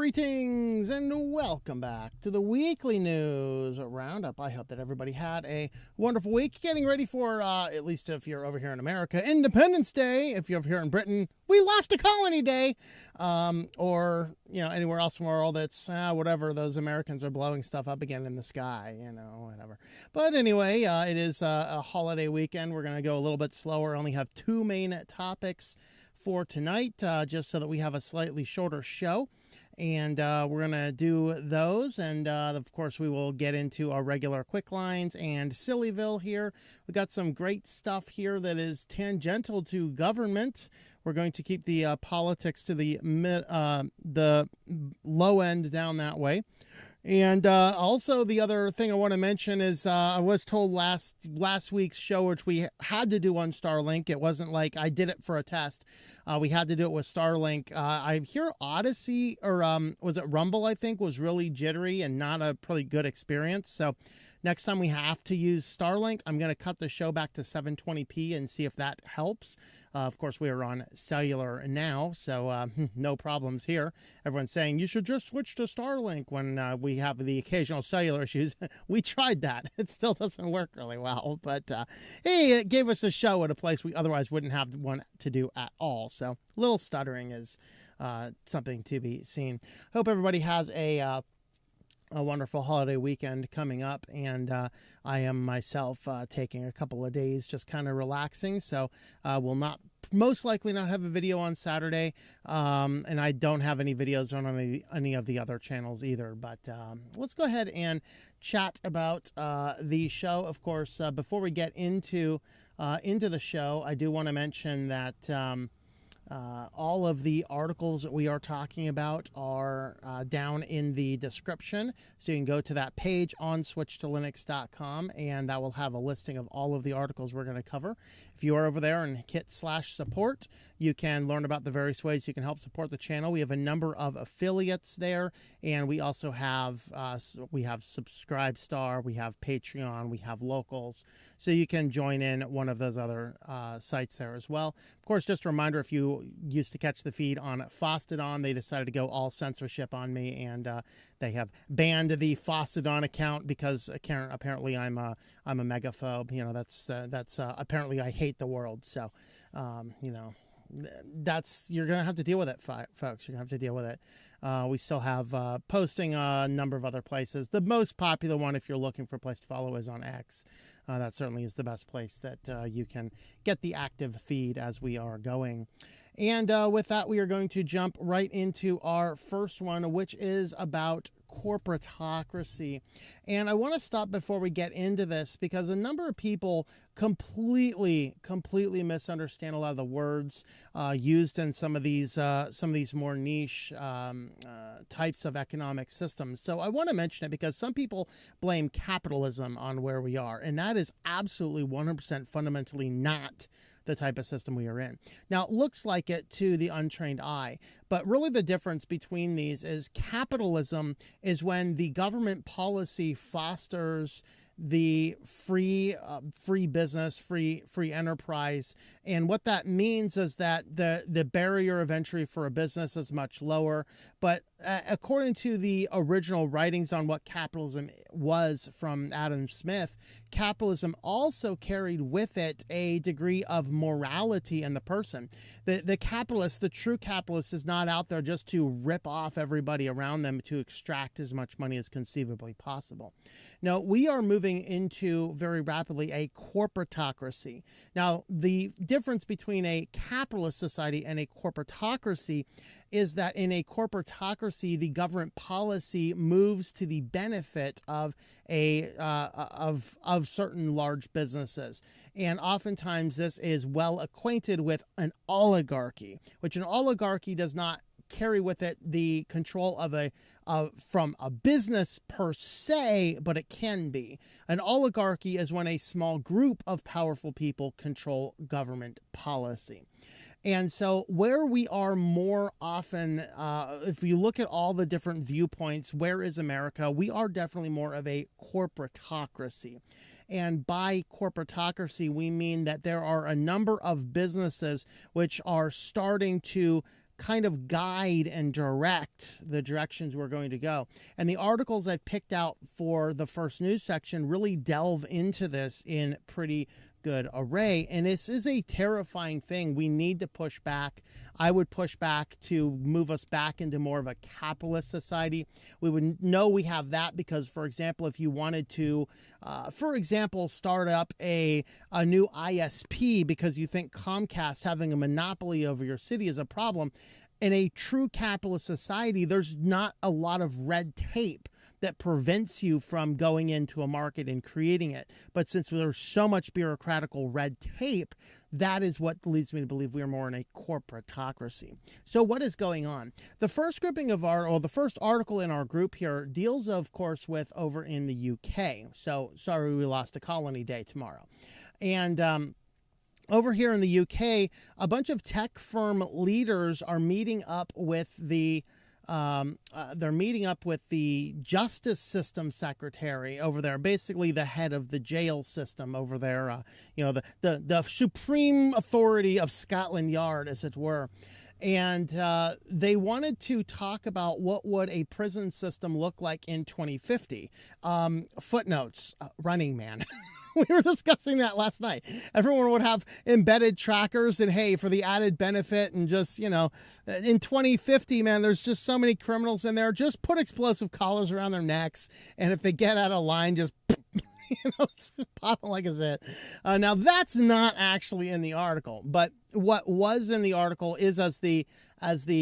Greetings and welcome back to the Weekly News Roundup. I hope that everybody had a wonderful week, getting ready for, at least if you're over here in America, Independence Day. If you're over here in Britain, we lost a colony day. Or, anywhere else in the world, it's whatever. Those Americans are blowing stuff up again in the sky, whatever. But anyway, it is a holiday weekend. We're going to go a little bit slower. Only have two main topics for tonight, just so that we have a slightly shorter show. And we're going to do those. And, of course, we will get into our regular QuickLines and SillyVille here. We got some great stuff here that is tangential to government. We're going to keep the politics to the low end down that way. And also the other thing I want to mention is I was told last week's show, which we had to do on Starlink. It wasn't like I did it for a test. We had to do it with Starlink. I hear Odyssey, or was it Rumble, I think, was really jittery and not a pretty good experience. So next time we have to use Starlink, I'm going to cut the show back to 720p and see if that helps. Of course, we are on cellular now, so no problems here. Everyone's saying you should just switch to Starlink when we have the occasional cellular issues. We tried that. It still doesn't work really well, but hey, it gave us a show at a place we otherwise wouldn't have one to do at all. So a little stuttering is something to be seen. Hope everybody has a wonderful holiday weekend coming up, and I am myself taking a couple of days just kind of relaxing, so will not most likely not have a video on Saturday, and I don't have any videos on any of the other channels either, but let's go ahead and chat about the show. Of course, before we get into the show, I do want to mention that all of the articles that we are talking about are down in the description. So you can go to that page on switchedtolinux.com, and that will have a listing of all of the articles we're going to cover. If you are over there and hit /support, you can learn about the various ways you can help support the channel. We have a number of affiliates there, and we also have Subscribestar, we have Patreon, we have Locals, so you can join in one of those other sites there as well. Of course, just a reminder, if you used to catch the feed on Fostodon, they decided to go all censorship on me, and they have banned the Fostodon account because apparently I'm a megaphobe. That's apparently I hate the world. So, you're gonna have to deal with it, folks. You're gonna have to deal with it. We still have posting a number of other places. The most popular one, if you're looking for a place to follow, is on X. That certainly is the best place that you can get the active feed as we are going. And with that, we are going to jump right into our first one, which is about corporatocracy. And I want to stop before we get into this because a number of people completely misunderstand a lot of the words used in some of these more niche types of economic systems. So I want to mention it because some people blame capitalism on where we are, and that is absolutely 100% fundamentally not the type of system we are in. Now, it looks like it to the untrained eye, but really the difference between these is capitalism is when the government policy fosters the free business, free enterprise. And what that means is that the barrier of entry for a business is much lower. But according to the original writings on what capitalism was from Adam Smith, capitalism also carried with it a degree of morality in the person. The capitalist, the true capitalist, is not out there just to rip off everybody around them to extract as much money as conceivably possible. Now, we are moving into very rapidly a corporatocracy. Now, the difference between a capitalist society and a corporatocracy is that in a corporatocracy, the government policy moves to the benefit of certain large businesses. And oftentimes this is well acquainted with an oligarchy, which an oligarchy does not carry with it the control of from a business per se, but it can be. An oligarchy is when a small group of powerful people control government policy. And so where we are more often, if you look at all the different viewpoints, where is America? We are definitely more of a corporatocracy. And by corporatocracy, we mean that there are a number of businesses which are starting to kind of guide and direct the directions we're going to go. And the articles I've picked out for the first news section really delve into this in pretty good array. And this is a terrifying thing. We need to push back. I would push back to move us back into more of a capitalist society. We would know we have that because, for example, if you wanted to, for example, start up a new ISP because you think Comcast having a monopoly over your city is a problem, in a true capitalist society, there's not a lot of red tape that prevents you from going into a market and creating it. But since there's so much bureaucratical red tape, that is what leads me to believe we are more in a corporatocracy. So what is going on? The first grouping of the first article in our group here deals, of course, with over in the UK. So sorry we lost a colony day tomorrow. And over here in the UK, a bunch of tech firm leaders are meeting up with the justice system secretary over there, basically the head of the jail system over there, the supreme authority of Scotland Yard, as it were. And they wanted to talk about what would a prison system look like in 2050. Footnotes, Running Man. We were discussing that last night. Everyone would have embedded trackers, and hey, for the added benefit, and just, in 2050, man, there's just so many criminals in there. Just put explosive collars around their necks, and if they get out of line, just pop them like a zit. Now, that's not actually in the article, but what was in the article is, as the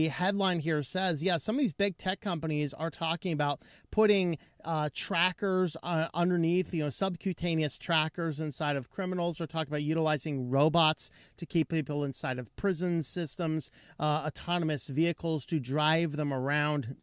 headline here says, yeah, some of these big tech companies are talking about putting trackers underneath, subcutaneous trackers inside of criminals. They're talking about utilizing robots to keep people inside of prison systems, autonomous vehicles to drive them around.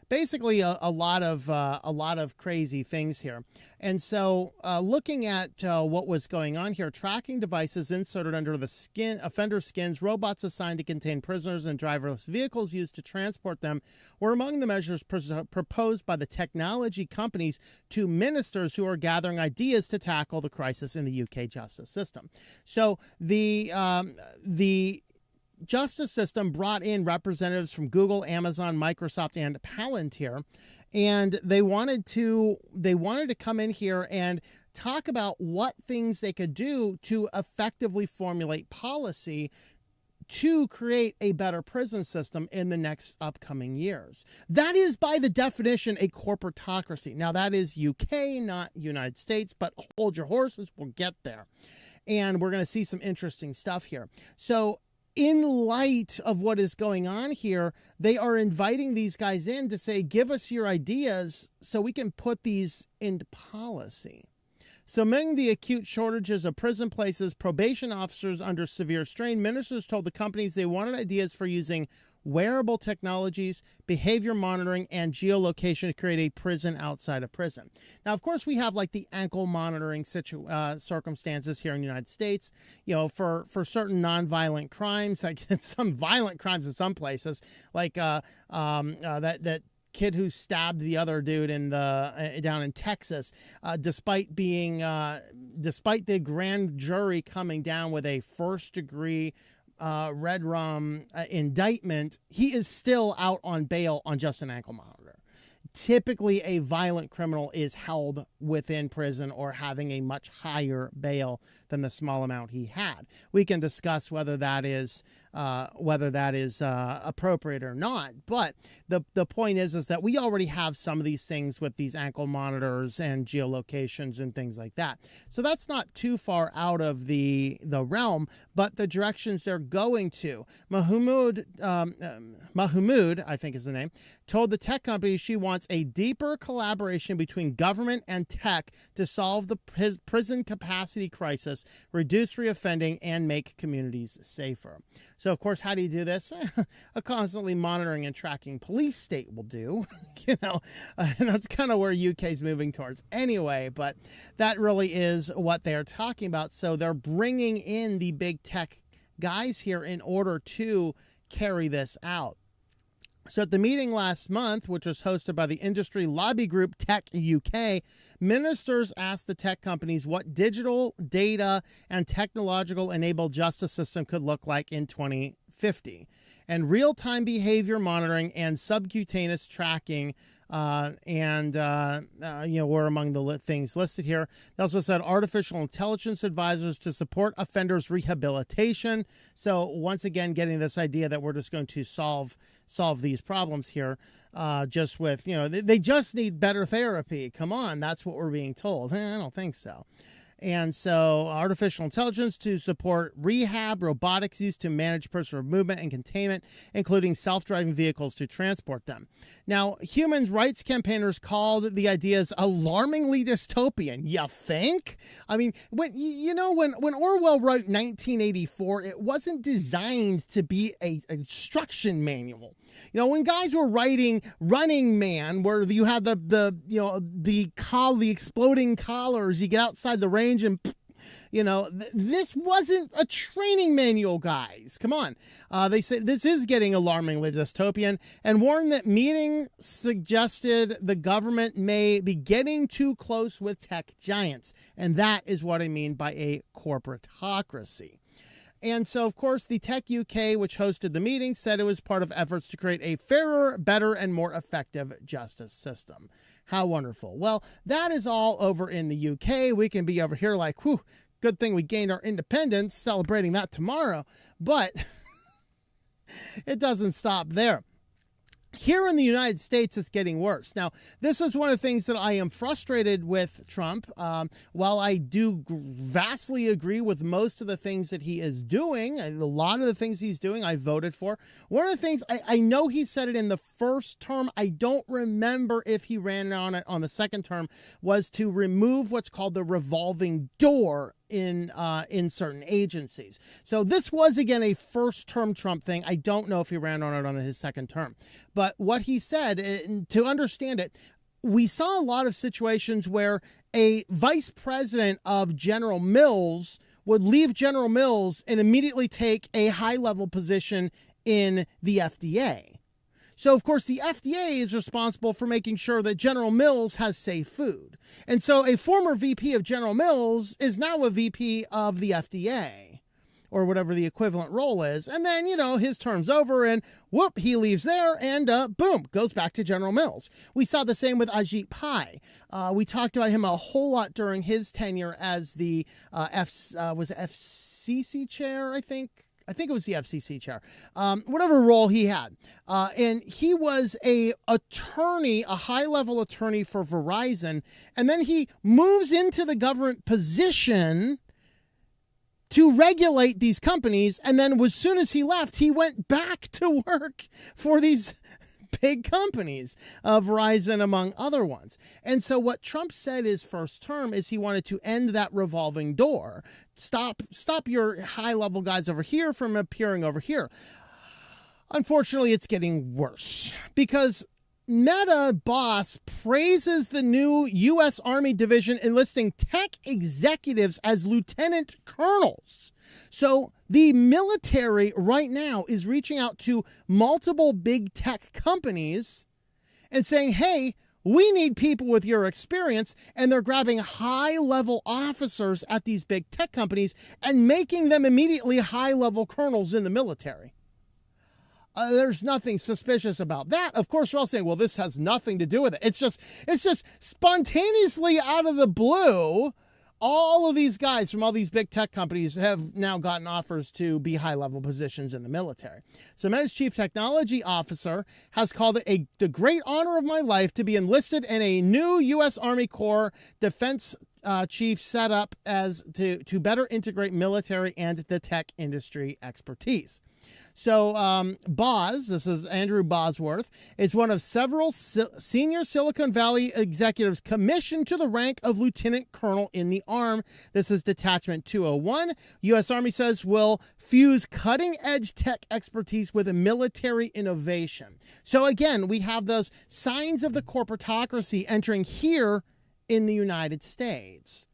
Basically, a lot of crazy things here. And so, looking at what was going on here, tracking devices inserted under the offender skins, robots assigned to contain prisoners, and driverless vehicles used to transport them were among the measures proposed by the technology companies to ministers who are gathering ideas to tackle the crisis in the UK justice system. So the justice system brought in representatives from Google, Amazon, Microsoft, and Palantir, and they wanted to come in here and talk about what things they could do to effectively formulate policy to create a better prison system in the next upcoming years. That is, by the definition, a corporatocracy. Now, that is UK, not United States, but hold your horses, we'll get there. And we're going to see some interesting stuff here. So, in light of what is going on here, they are inviting these guys in to say, give us your ideas so we can put these into policy. So among the acute shortages of prison places, probation officers under severe strain, ministers told the companies they wanted ideas for using wearable technologies, behavior monitoring, and geolocation to create a prison outside of prison. Now, of course, we have like the ankle monitoring circumstances here in the United States, for certain nonviolent crimes, like some violent crimes in some places, like that kid who stabbed the other dude down in Texas, despite the grand jury coming down with a first-degree red rum indictment, he is still out on bail on just an ankle monitor. Typically, a violent criminal is held within prison or having a much higher bail than the small amount he had. We can discuss whether that is appropriate or not. But the point is that we already have some of these things with these ankle monitors and geolocations and things like that. So that's not too far out of the realm, but the directions they're going to. Mahmoud, I think is the name, told the tech company she wants a deeper collaboration between government and tech to solve the prison capacity crisis, reduce reoffending, and make communities safer. So, of course, how do you do this? A constantly monitoring and tracking police state will do, and that's kind of where UK is moving towards anyway, but that really is what they're talking about. So they're bringing in the big tech guys here in order to carry this out. So at the meeting last month, which was hosted by the industry lobby group Tech UK, ministers asked the tech companies what digital, data, and technological enabled justice system could look like in 2050. 2050. And real-time behavior monitoring and subcutaneous tracking were among the things listed here. They also said artificial intelligence advisors to support offenders' rehabilitation. So once again, getting this idea that we're just going to solve these problems here, just with, they just need better therapy. Come on, that's what we're being told. I don't think so. And so artificial intelligence to support rehab, robotics used to manage personal movement and containment, including self-driving vehicles to transport them. Now, human rights campaigners called the ideas alarmingly dystopian. You think? I mean, when Orwell wrote 1984, it wasn't designed to be an instruction manual. When guys were writing Running Man, where you had the exploding collars, you get outside the range and, this wasn't a training manual, guys. Come on. They say this is getting alarmingly dystopian and warned that meeting suggested the government may be getting too close with tech giants. And that is what I mean by a corporatocracy. And so, of course, the Tech UK, which hosted the meeting, said it was part of efforts to create a fairer, better, and more effective justice system. How wonderful. Well, that is all over in the UK. We can be over here like, whew, good thing we gained our independence, celebrating that tomorrow. But it doesn't stop there. Here in the United States, it's getting worse. Now, this is one of the things that I am frustrated with Trump. While I do vastly agree with most of the things that he is doing, a lot of the things he's doing, I voted for. One of the things, I know he said it in the first term, I don't remember if he ran on it on the second term, was to remove what's called the revolving door in certain agencies. So this was, again, a first-term Trump thing. I don't know if he ran on it on his second term. But what he said, to understand it, we saw a lot of situations where a vice president of General Mills would leave General Mills and immediately take a high-level position in the FDA. So, of course, the FDA is responsible for making sure that General Mills has safe food. And so a former VP of General Mills is now a VP of the FDA, or whatever the equivalent role is. And then, his term's over and whoop, he leaves there and boom, goes back to General Mills. We saw the same with Ajit Pai. We talked about him a whole lot during his tenure as the FCC chair, I think it was the FCC chair, whatever role he had. And he was a high-level attorney for Verizon, and then he moves into the government position to regulate these companies, and then as soon as he left, he went back to work for these big companies, Verizon among other ones. And so what Trump said his first term is he wanted to end that revolving door. Stop your high-level guys over here from appearing over here. Unfortunately, it's getting worse because Meta boss praises the new U.S. Army division enlisting tech executives as lieutenant colonels. So the military right now is reaching out to multiple big tech companies and saying, hey, we need people with your experience. And they're grabbing high-level officers at these big tech companies and making them immediately high-level colonels in the military. There's nothing suspicious about that. Of course, we're all saying, well, this has nothing to do with it. It's just spontaneously out of the blue, all of these guys from all these big tech companies have now gotten offers to be high-level positions in the military. So Meta's chief technology officer has called it the great honor of my life to be enlisted in a new U.S. Army Corps defense chief set up as to better integrate military and the tech industry expertise. So Boz, this is Andrew Bosworth, is one of several senior Silicon Valley executives commissioned to the rank of lieutenant colonel in the arm. This is Detachment 201. U.S. Army says will fuse cutting-edge tech expertise with military innovation. So again, we have those signs of the corporatocracy entering here in the United States.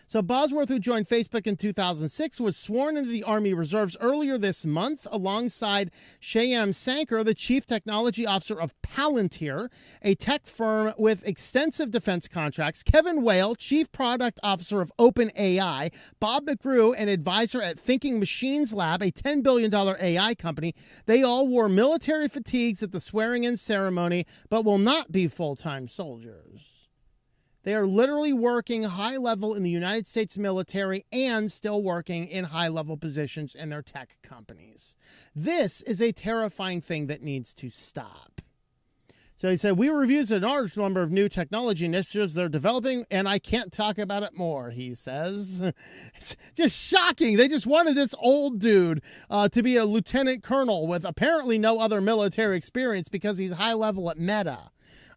So Bosworth, who joined Facebook in 2006, was sworn into the Army Reserves earlier this month alongside Shyam Sankar, the Chief Technology Officer of Palantir, a tech firm with extensive defense contracts, Kevin Whale, Chief Product Officer of OpenAI, Bob McGrew, an advisor at Thinking Machines Lab, a $10 billion AI company. They all wore military fatigues at the swearing-in ceremony, but will not be full-time soldiers. They are literally working high level in the United States military and still working in high level positions in their tech companies. This is a terrifying thing that needs to stop. So he said, we reviews a large number of new technology initiatives they're developing, and I can't talk about it more, he says. It's just shocking. They just wanted this old dude to be a lieutenant colonel with apparently no other military experience because he's high level at Meta.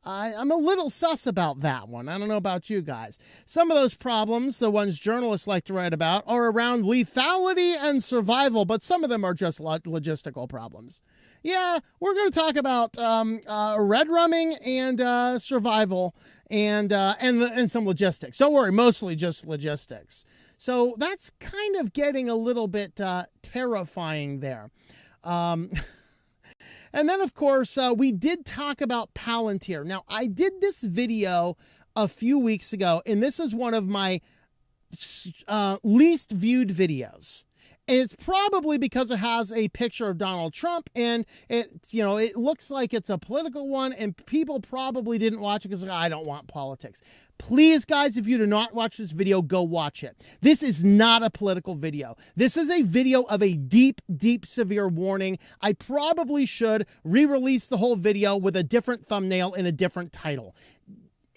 I'm a little sus about that one. I don't know about you guys. Some of those problems, the ones journalists like to write about, are around lethality and survival, but some of them are just logistical problems. Yeah, we're going to talk about red rumming and survival and some logistics. Don't worry, mostly just logistics. So that's kind of getting a little bit terrifying there. And then, of course, we did talk about Palantir. Now, I did this video a few weeks ago, and this is one of my least viewed videos. And it's probably because it has a picture of Donald Trump, and it looks like it's a political one, and people probably didn't watch it because I don't want politics. Please, guys, if you do not watch this video, go watch it. This is not a political video. This is a video of a deep, deep, severe warning. I probably should re-release the whole video with a different thumbnail and a different title.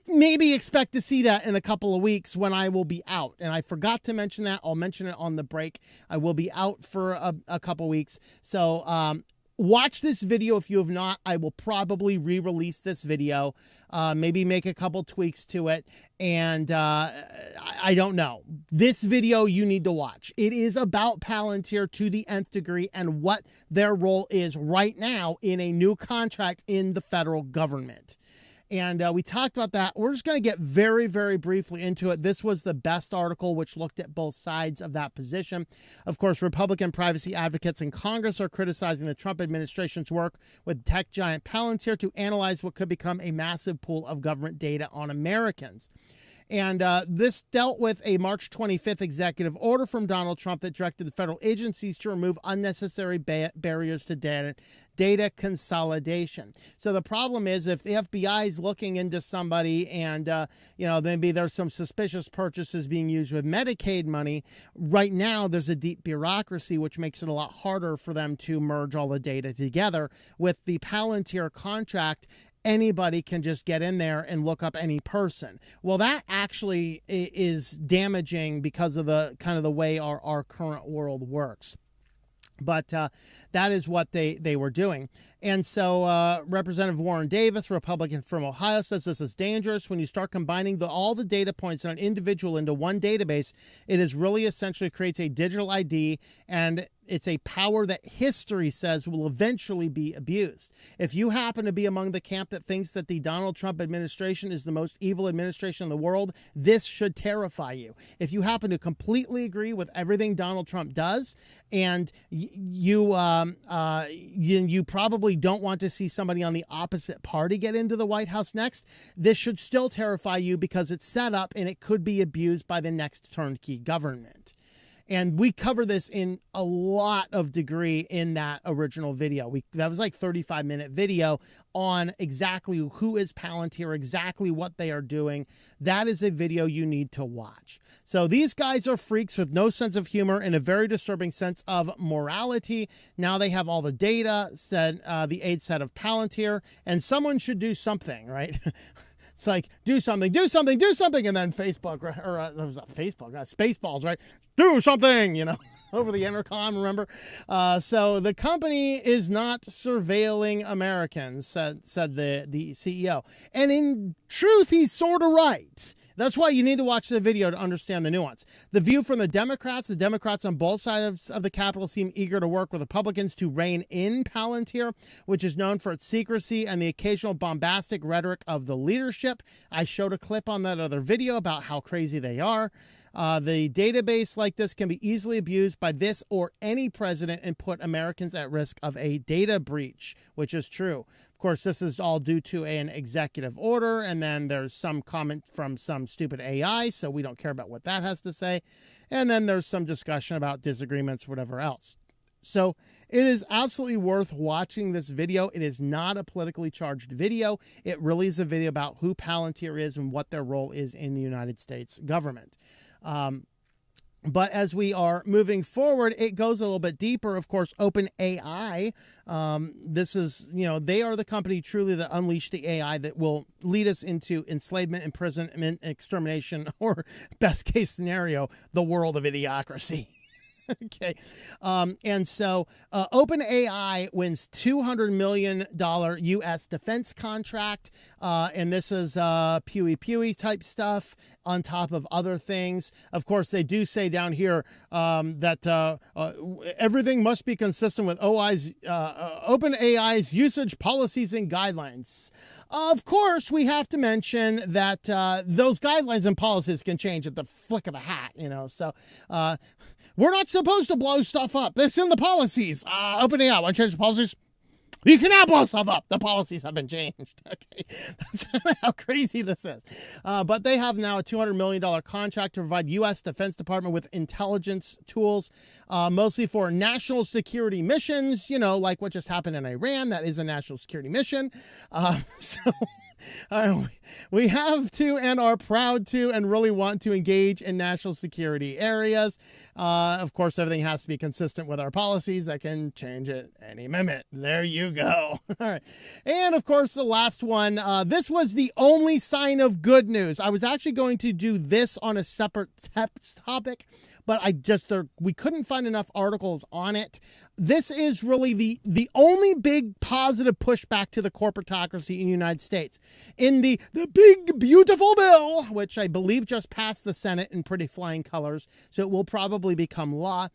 Maybe expect to see that in a couple of weeks when I will be out. And I forgot to mention that. I'll mention it on the break. I will be out for a couple weeks. So watch this video if you have not. I will probably re-release this video, maybe make a couple tweaks to it. And I don't know. This video you need to watch. It is about Palantir to the nth degree and what their role is right now in a new contract in the federal government. And we talked about that. We're just going to get very, very briefly into it. This was the best article, which looked at both sides of that position. Of course, Republican privacy advocates in Congress are criticizing the Trump administration's work with tech giant Palantir to analyze what could become a massive pool of government data on Americans. And this dealt with a March 25th executive order from Donald Trump that directed the federal agencies to remove unnecessary barriers to data consolidation. So the problem is if the FBI is looking into somebody and, maybe there's some suspicious purchases being used with Medicaid money, right now there's a deep bureaucracy, which makes it a lot harder for them to merge all the data together. With the Palantir contract, anybody can just get in there and look up any person. Well, that actually is damaging because of the kind of the way our current world works. But that is what they were doing. And so Representative Warren Davis, Republican from Ohio, says this is dangerous. When you start combining all the data points on an individual into one database, it is really essentially creates a digital ID, and it's a power that history says will eventually be abused. If you happen to be among the camp that thinks that the Donald Trump administration is the most evil administration in the world, this should terrify you. If you happen to completely agree with everything Donald Trump does, and you probably don't want to see somebody on the opposite party get into the White House next, this should still terrify you because it's set up and it could be abused by the next turnkey government. And we cover this in a lot of degree in that original video. That was like 35-minute video on exactly who is Palantir, exactly what they are doing. That is a video you need to watch. So these guys are freaks with no sense of humor and a very disturbing sense of morality. Now they have all the data, said the aide said of Palantir, and someone should do something, right? It's like, do something, and then Facebook, or it was not Facebook, Spaceballs, right? Do something, over the intercom, remember? So the company is not surveilling Americans, said the CEO. And in truth, he's sort of right. That's why you need to watch the video to understand the nuance. The view from the Democrats on both sides of the Capitol seem eager to work with Republicans to rein in Palantir, which is known for its secrecy and the occasional bombastic rhetoric of the leadership. I showed a clip on that other video about how crazy they are. The database like this can be easily abused by this or any president and put Americans at risk of a data breach, which is true. Of course, this is all due to an executive order, and then there's some comment from some stupid AI, so we don't care about what that has to say. And then there's some discussion about disagreements, whatever else. So it is absolutely worth watching this video. It is not a politically charged video. It really is a video about who Palantir is and what their role is in the United States government. But as we are moving forward, it goes a little bit deeper. Of course, OpenAI, this is, they are the company truly that unleashed the AI that will lead us into enslavement, imprisonment, extermination, or best case scenario, the world of idiocracy. Okay. And so OpenAI wins $200 million U.S. defense contract. And this is pewy type stuff on top of other things. Of course, they do say down here that everything must be consistent with OpenAI's usage policies and guidelines. Of course, we have to mention that those guidelines and policies can change at the flick of a hat, So we're not supposed to blow stuff up. That's in the policies. OpenAI, want to change the policies? You cannot blow stuff up. The policies have been changed. Okay, that's how crazy this is. But they have now a $200 million contract to provide U.S. Defense Department with intelligence tools, mostly for national security missions, like what just happened in Iran. That is a national security mission. We have to and are proud to and really want to engage in national security areas. Of course, everything has to be consistent with our policies. I can change it any minute. There you go. All right. And of course, the last one, this was the only sign of good news. I was actually going to do this on a separate topic, but we couldn't find enough articles on it. This is really the only big positive pushback to the corporatocracy in the United States. In the big, beautiful bill, which I believe just passed the Senate in pretty flying colors, so it will probably become law.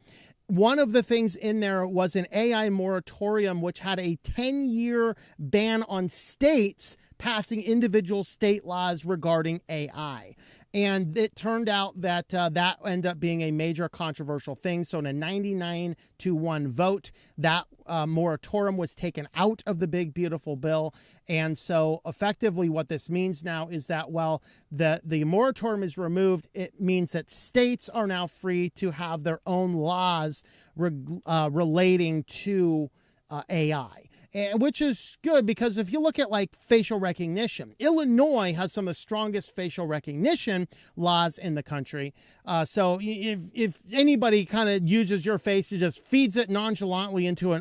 One of the things in there was an AI moratorium, which had a 10-year ban on states passing individual state laws regarding AI. And it turned out that that ended up being a major controversial thing. So in a 99-1 vote, that moratorium was taken out of the big, beautiful bill. And so effectively what this means now is that while the moratorium is removed, it means that states are now free to have their own laws relating to AI. Which is good, because if you look at like facial recognition, Illinois has some of the strongest facial recognition laws in the country. So if anybody kind of uses your face and just feeds it nonchalantly into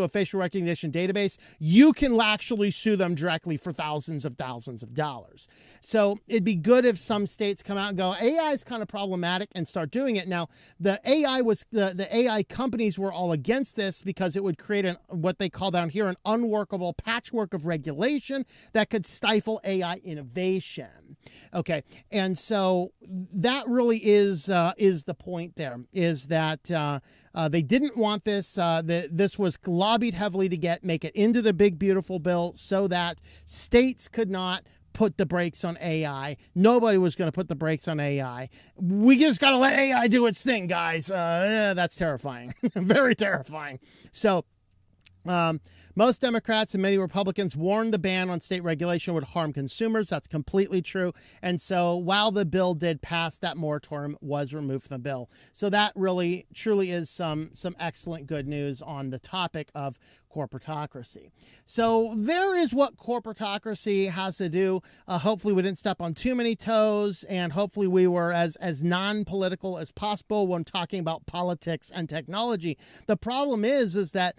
a facial recognition database, you can actually sue them directly for thousands of dollars. So it'd be good if some states come out and go, AI is kind of problematic, and start doing it. Now, the AI companies were all against this because it would create what they call down here an unworkable patchwork of regulation that could stifle AI innovation. Okay, and so that really is the point there, is that they didn't want this. This was lobbied heavily to make it into the big, beautiful bill so that states could not put the brakes on AI. Nobody was going to put the brakes on AI. We just got to let AI do its thing, guys. That's terrifying. Very terrifying. So most Democrats and many Republicans warned the ban on state regulation would harm consumers. That's completely true. And so while the bill did pass, that moratorium was removed from the bill. So that really, truly is some excellent good news on the topic of corporatocracy. So there is what corporatocracy has to do. Hopefully we didn't step on too many toes, and hopefully we were as non-political as possible when talking about politics and technology. The problem is that,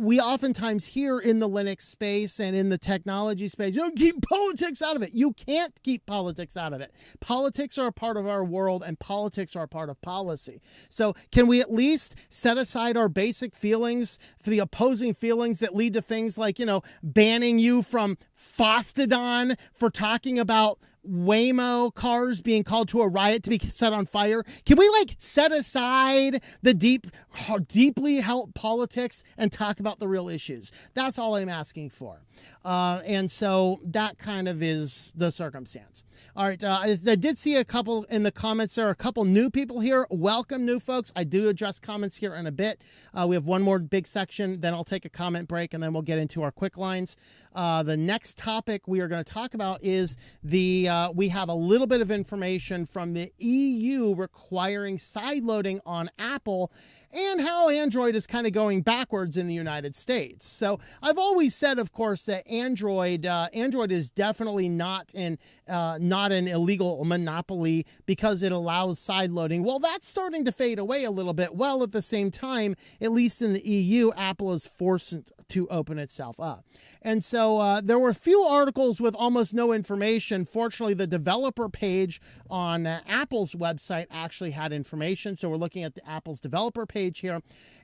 we oftentimes hear in the Linux space and in the technology space, keep politics out of it. You can't keep politics out of it. Politics are a part of our world, and politics are a part of policy. So can we at least set aside our basic feelings for the opposing feelings that lead to things like, banning you from Fostodon for talking about Waymo cars being called to a riot to be set on fire? Can we like set aside the deeply held politics and talk about the real issues? That's all I'm asking for. And so that kind of is the circumstance. All right. I did see a couple in the comments. There are a couple new people here. Welcome, new folks. I do address comments here in a bit. We have one more big section, then I'll take a comment break, and then we'll get into our quick lines. The next topic we are going to talk about is we have a little bit of information from the EU requiring sideloading on Apple and how Android is kind of going backwards in the United States. So I've always said, of course, that Android is definitely not an illegal monopoly because it allows sideloading. Well, that's starting to fade away a little bit. Well, at the same time, at least in the EU, Apple is forced to open itself up. And so there were a few articles with almost no information. Fortunately, the developer page on Apple's website actually had information. So we're looking at the Apple's developer page here.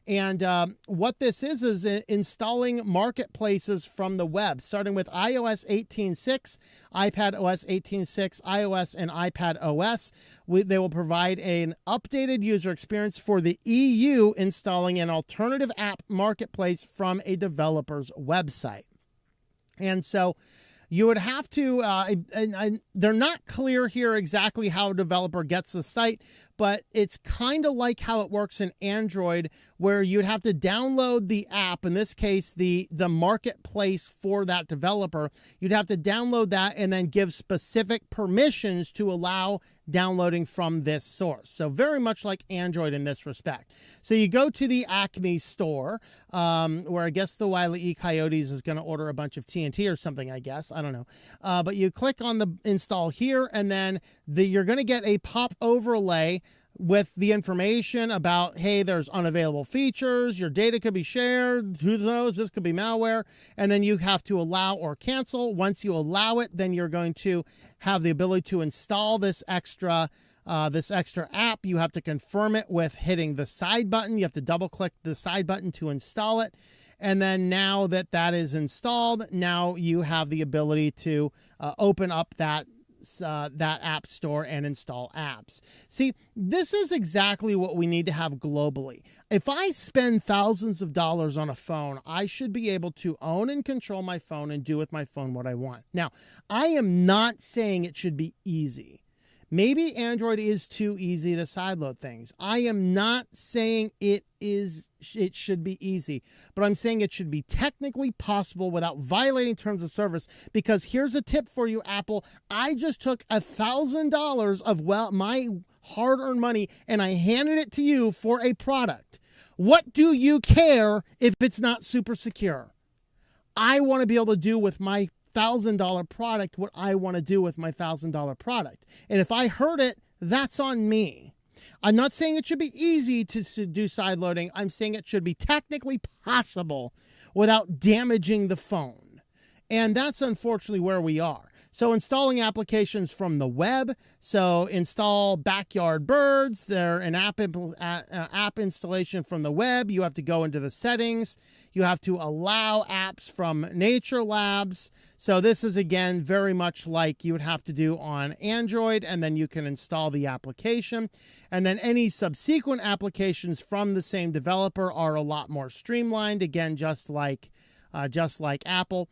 And what this is installing marketplaces from the web, starting with iOS 18.6, iPad OS 18.6, iOS and iPad OS. They will provide an updated user experience for the EU installing an alternative app marketplace from a developer's website. And so you would have to, they're not clear here exactly how a developer gets the site, but it's kind of like how it works in Android, where you'd have to download the app, in this case, the marketplace for that developer. You'd have to download that and then give specific permissions to allow downloading from this source. So very much like Android in this respect. So you go to the Acme store, where I guess the Wile E. Coyotes is going to order a bunch of TNT or something, I guess. I don't know. But you click on the install here, and then you're going to get a pop overlay with the information about, hey, there's unavailable features, your data could be shared, who knows, this could be malware, and then you have to allow or cancel. Once you allow it, then you're going to have the ability to install this extra app. You have to confirm it with hitting the side button. You have to double click the side button to install it. And then now that is installed, now you have the ability to open up that app store and install apps. See, this is exactly what we need to have globally. If I spend thousands of dollars on a phone, I should be able to own and control my phone and do with my phone what I want. Now, I am not saying it should be easy. Maybe Android is too easy to sideload things. I am not saying it should be easy, but I'm saying it should be technically possible without violating terms of service. Because here's a tip for you, Apple. I just took $1,000 of my hard-earned money and I handed it to you for a product. What do you care if it's not super secure? I want to be able to do with my $1,000 product what I want to do with my $1,000 product. And if I hurt it, that's on me. I'm not saying it should be easy to do sideloading. I'm saying it should be technically possible without damaging the phone. And that's unfortunately where we are. So installing applications from the web. So install Backyard Birds. They're an app installation from the web. You have to go into the settings. You have to allow apps from Nature Labs. So this is, again, very much like you would have to do on Android, and then you can install the application. And then any subsequent applications from the same developer are a lot more streamlined. Again, just like Apple,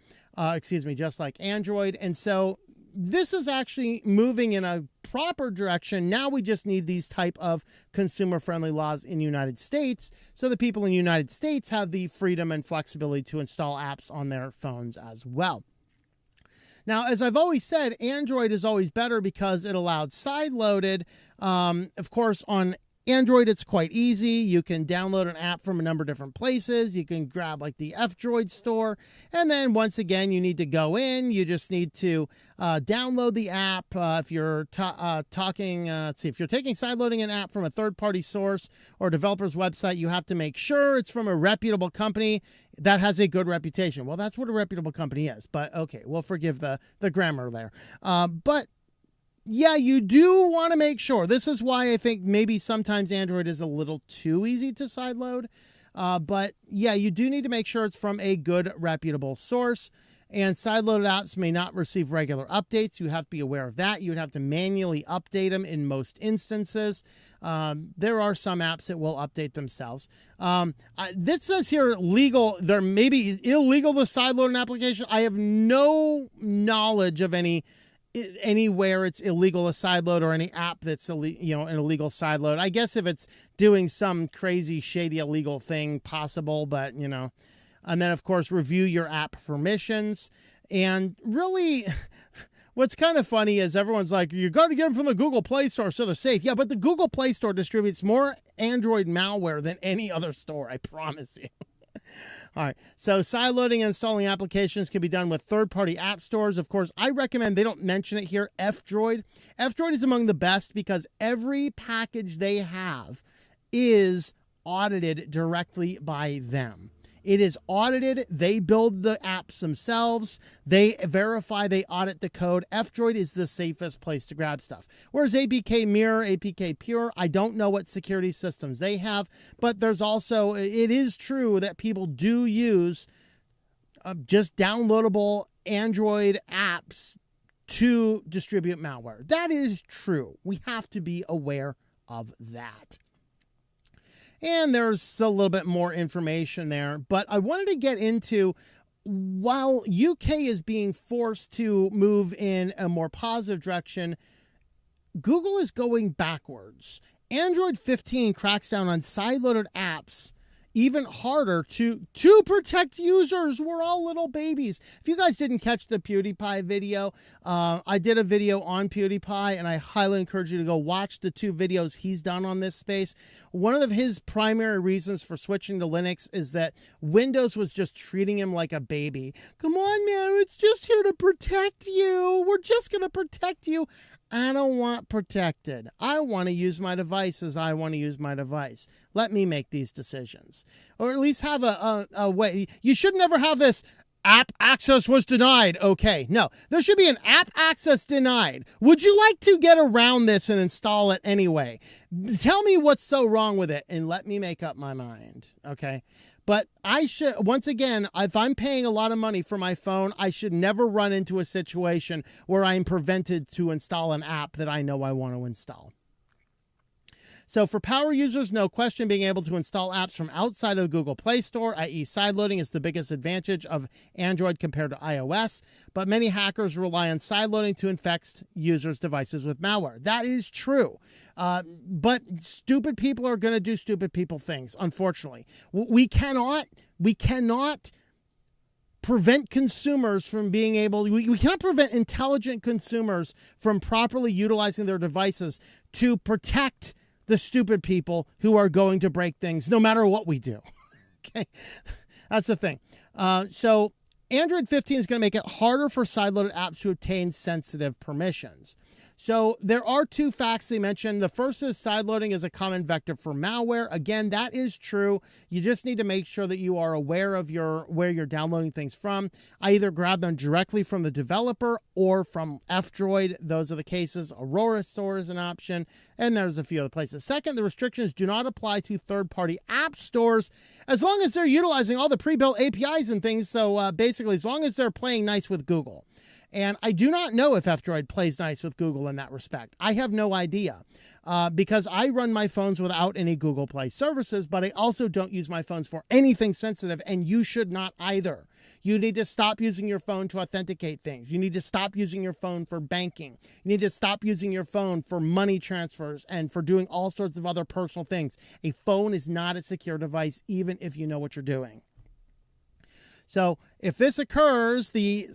just like Android. And so this is actually moving in a proper direction. Now we just need these type of consumer-friendly laws in the United States so the people in the United States have the freedom and flexibility to install apps on their phones as well. Now, as I've always said, Android is always better because it allowed sideloaded. Of course, on Android, it's quite easy. You can download an app from a number of different places. You can grab like the F-Droid store. And then once again, you need to go in. You just need to download the app. If you're if you're taking sideloading an app from a third-party source or developer's website, you have to make sure it's from a reputable company that has a good reputation. Well, that's what a reputable company is. But okay, we'll forgive the grammar there. But yeah, you do want to make sure. This is why I think maybe sometimes Android is a little too easy to sideload. But yeah, you do need to make sure it's from a good, reputable source. And sideloaded apps may not receive regular updates. You have to be aware of that. You would have to manually update them in most instances. There are some apps that will update themselves. This says here legal. There may be illegal to sideload an application. I have no knowledge of anywhere it's illegal to sideload or any app that's an illegal sideload. I guess if it's doing some crazy, shady, illegal thing, possible, but And then, of course, review your app permissions. And really, what's kind of funny is everyone's like, you got to get them from the Google Play Store so they're safe. Yeah, but the Google Play Store distributes more Android malware than any other store, I promise you. All right, so sideloading and installing applications can be done with third-party app stores. Of course, I recommend, they don't mention it here, F-Droid. F-Droid is among the best because every package they have is audited directly by them. It is audited. They build the apps themselves. They verify, they audit the code. F-Droid is the safest place to grab stuff. Whereas APK Mirror, APK Pure, I don't know what security systems they have, but there's also, it is true that people do use just downloadable Android apps to distribute malware. That is true. We have to be aware of that. And there's a little bit more information there, but I wanted to get into, while UK is being forced to move in a more positive direction, Google is going backwards. Android 15 cracks down on sideloaded apps even harder to protect users. We're all little babies. If you guys didn't catch the PewDiePie video, I did a video on PewDiePie, and I highly encourage you to go watch the 2 videos he's done on this space. One of his primary reasons for switching to Linux is that Windows was just treating him like a baby. Come on, man, it's just here to protect you. We're just going to protect you. I don't want protected. I want to use my device as I want to use my device. Let me make these decisions. Or at least have a way. You should never have this app access was denied. Okay, no. There should be an app access denied. Would you like to get around this and install it anyway? Tell me what's so wrong with it and let me make up my mind. Okay? But I should, once again, if I'm paying a lot of money for my phone, I should never run into a situation where I'm prevented to install an app that I know I want to install. So for power users, no question, being able to install apps from outside of the Google Play Store, i.e. sideloading, is the biggest advantage of Android compared to iOS. But many hackers rely on sideloading to infect users' devices with malware. That is true. But stupid people are going to do stupid people things, unfortunately. We cannot prevent consumers from being able, we cannot prevent intelligent consumers from properly utilizing their devices to protect the stupid people who are going to break things no matter what we do. Okay, that's the thing. So Android 15 is going to make it harder for sideloaded apps to obtain sensitive permissions. So there are 2 facts they mentioned. The first is sideloading is a common vector for malware. Again, that is true. You just need to make sure that you are aware of where you're downloading things from. I either grab them directly from the developer or from F-Droid. Those are the cases. Aurora Store is an option, and there's a few other places. Second, the restrictions do not apply to third-party app stores as long as they're utilizing all the pre-built APIs and things. So basically, as long as they're playing nice with Google. And I do not know if F-Droid plays nice with Google in that respect. I have no idea because I run my phones without any Google Play services, but I also don't use my phones for anything sensitive, and you should not either. You need to stop using your phone to authenticate things. You need to stop using your phone for banking. You need to stop using your phone for money transfers and for doing all sorts of other personal things. A phone is not a secure device, even if you know what you're doing. So if this occurs, the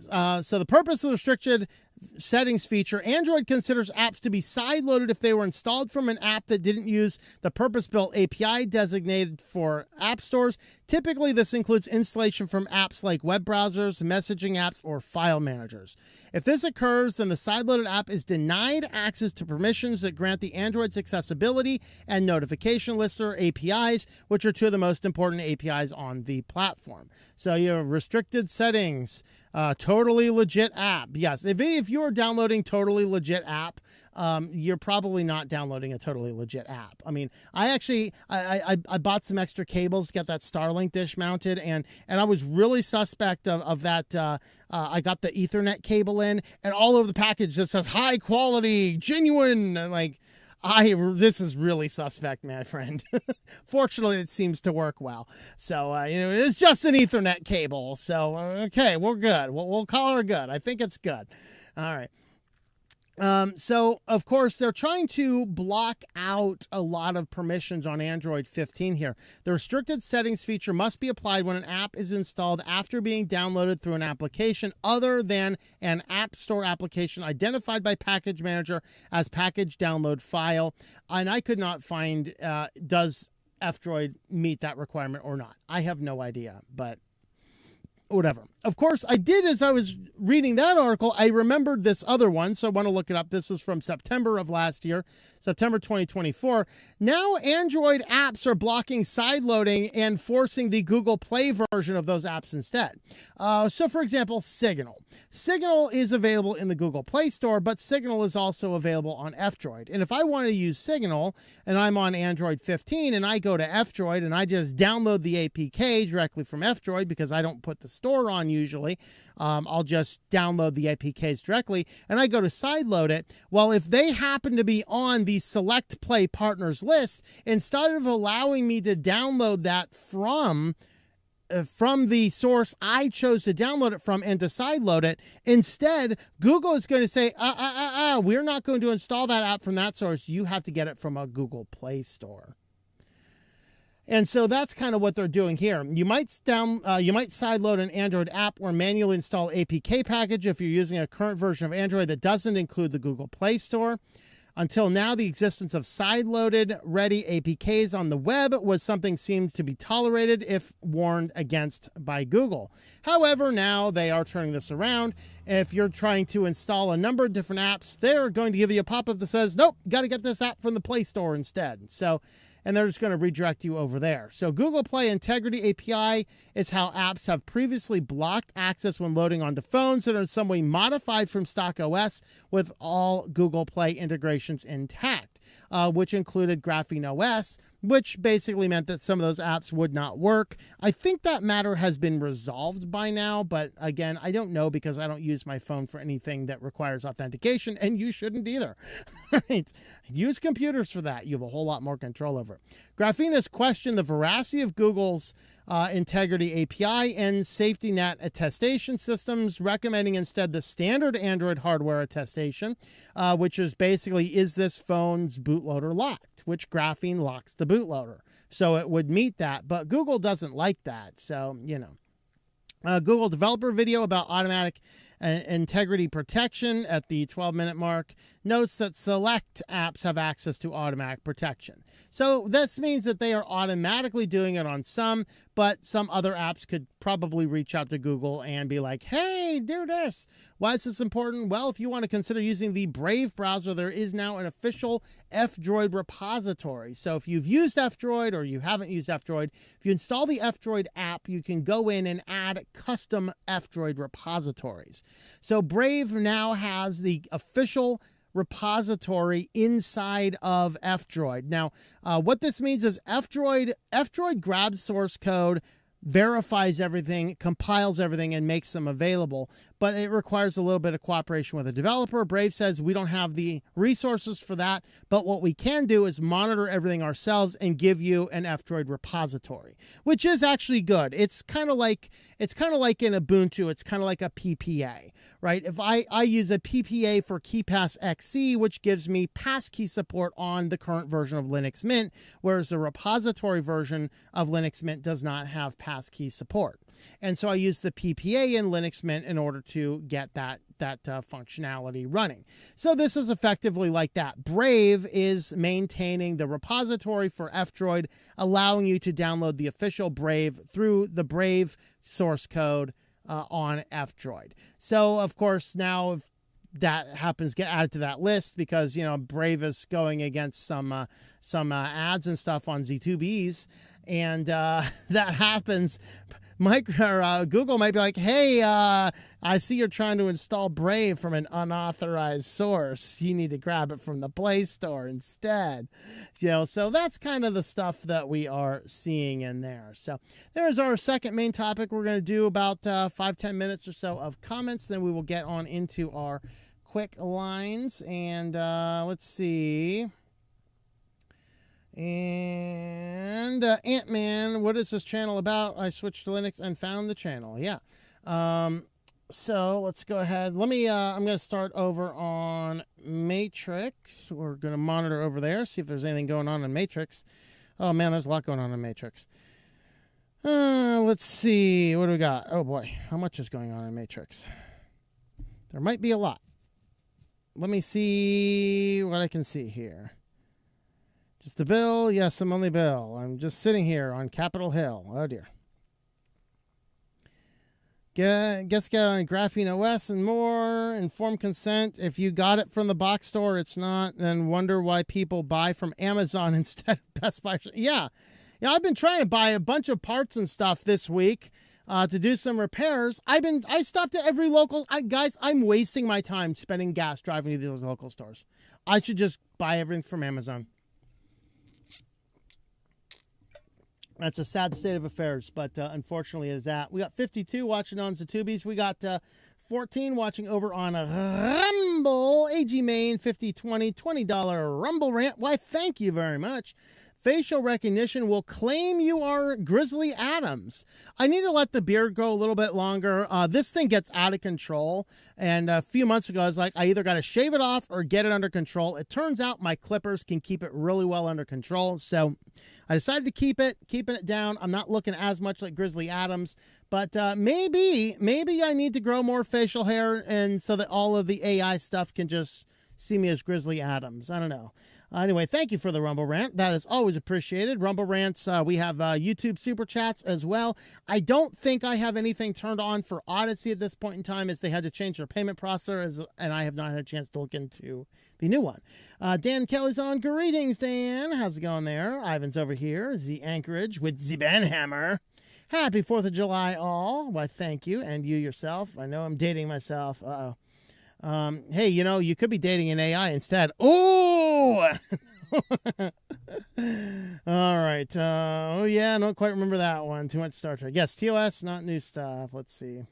purpose of the restricted settings feature, Android considers apps to be sideloaded if they were installed from an app that didn't use the purpose-built API designated for app stores. Typically, this includes installation from apps like web browsers, messaging apps, or file managers. If this occurs, then the sideloaded app is denied access to permissions that grant the Android's accessibility and notification lister APIs, which are 2 of the most important APIs on the platform. So you have restricted settings, totally legit app. Yes, if if you are downloading totally legit app, you're probably not downloading a totally legit app. I mean, I bought some extra cables to get that Starlink dish mounted, and I was really suspect of that. I got the Ethernet cable in, and all over the package just says high quality, genuine, and like, this is really suspect, my friend. Fortunately, it seems to work well. So, it's just an Ethernet cable. So, okay, we're good. We'll call her good. I think it's good. All right. So, of course, they're trying to block out a lot of permissions on Android 15 here. The restricted settings feature must be applied when an app is installed after being downloaded through an application other than an App Store application identified by Package Manager as package download file. And I could not find, does F-Droid meet that requirement or not? I have no idea, but whatever. Of course, I did, as I was reading that article, I remembered this other one, so I want to look it up. This is from September of last year, September 2024. Now Android apps are blocking sideloading and forcing the Google Play version of those apps instead. So, for example, Signal. Signal is available in the Google Play Store, but Signal is also available on F-Droid. And if I want to use Signal, and I'm on Android 15, and I go to F-Droid, and I just download the APK directly from F-Droid because I don't put the store on usually. I'll just download the APKs directly, and I go to sideload it. Well, if they happen to be on the Select Play Partners list, instead of allowing me to download that from the source I chose to download it from and to sideload it, instead, Google is going to say, we're not going to install that app from that source. You have to get it from a Google Play Store. And so that's kind of what they're doing here. You might sideload an Android app or manually install APK package if you're using a current version of Android that doesn't include the Google Play Store. Until now, the existence of sideloaded ready APKs on the web was something seemed to be tolerated if warned against by Google. However, now they are turning this around. If you're trying to install a number of different apps, they're going to give you a pop-up that says, nope, got to get this app from the Play Store instead. And they're just going to redirect you over there. So Google Play Integrity API is how apps have previously blocked access when loading onto phones that are in some way modified from stock OS with all Google Play integrations intact, which included Graphene OS, which basically meant that some of those apps would not work. I think that matter has been resolved by now, but again, I don't know because I don't use my phone for anything that requires authentication, and you shouldn't either. Right? Use computers for that. You have a whole lot more control over it. Graphene has questioned the veracity of Google's Integrity API and safety net attestation systems, recommending instead the standard Android hardware attestation, which is basically, is this phone's bootloader locked, which Graphene locks the bootloader. So it would meet that, but Google doesn't like that. So, Google developer video about automatic integrity protection at the 12-minute mark notes that select apps have access to automatic protection. So this means that they are automatically doing it on some, but some other apps could probably reach out to Google and be like, hey, do this. Why is this important? Well, if you want to consider using the Brave browser, there is now an official F-Droid repository. So if you've used F-Droid or you haven't used F-Droid, if you install the F-Droid app, you can go in and add custom F-Droid repositories. So Brave now has the official repository inside of F-Droid. Now, what this means is F-Droid grabs source code, verifies everything, compiles everything, and makes them available. But it requires a little bit of cooperation with a developer. Brave says we don't have the resources for that, but what we can do is monitor everything ourselves and give you an F-Droid repository, which is actually good. It's kind of like in Ubuntu, it's kind of like a PPA, right? If I use a PPA for KeyPass XC, which gives me passkey support on the current version of Linux Mint, whereas the repository version of Linux Mint does not have passkey support. And so I use the PPA in Linux Mint in order to get that functionality running. So this is effectively like that. Brave is maintaining the repository for F-Droid, allowing you to download the official Brave through the Brave source code on F-Droid. So, of course, now if that happens get added to that list because, Brave is going against some ads and stuff on Z2Bs, and that happens, Google might be like, hey, I see you're trying to install Brave from an unauthorized source. You need to grab it from the Play Store instead. So that's kind of the stuff that we are seeing in there. So there's our second main topic. We're going to do about 5-10 minutes or so of comments. Then we will get on into our QuickLines. And let's see. And Ant-Man, what is this channel about? I switched to Linux and found the channel. Yeah. So let's go ahead. I'm going to start over on Matrix. We're going to monitor over there, see if there's anything going on in Matrix. Oh man, there's a lot going on in Matrix. Let's see. What do we got? Oh boy, how much is going on in Matrix? There might be a lot. Let me see what I can see here. Just a Bill? Yes, I'm only Bill. I'm just sitting here on Capitol Hill. Oh, dear. Guess get on Graphene OS and more. Informed consent. If you got it from the box store, it's not. Then wonder why people buy from Amazon instead of Best Buy. Yeah, I've been trying to buy a bunch of parts and stuff this week to do some repairs. I stopped at every local. Guys, I'm wasting my time spending gas driving to those local stores. I should just buy everything from Amazon. That's a sad state of affairs, but unfortunately it is that. We got 52 watching on Zatubies. We got 14 watching over on Rumble. AG Main 5020 $20 Rumble rant. Why, thank you very much. Facial recognition will claim you are Grizzly Adams. I need to let the beard grow a little bit longer. This thing gets out of control. And a few months ago, I was like, I either got to shave it off or get it under control. It turns out my clippers can keep it really well under control. So I decided to keeping it down. I'm not looking as much like Grizzly Adams, but maybe I need to grow more facial hair, and so that all of the AI stuff can just see me as Grizzly Adams. I don't know. Anyway, thank you for the Rumble Rant. That is always appreciated. Rumble Rants, we have YouTube Super Chats as well. I don't think I have anything turned on for Odyssey at this point in time, as they had to change their payment processor, and I have not had a chance to look into the new one. Dan Kelly's on. Greetings, Dan. How's it going there? Ivan's over here. The Anchorage with the Banhammer. Happy 4th of July, all. Why, thank you. And you yourself. I know I'm dating myself. Uh-oh. Hey, you could be dating an AI instead. Ooh! All right. Oh, yeah, I don't quite remember that one. Too much Star Trek. Yes, TOS, not new stuff. Let's see.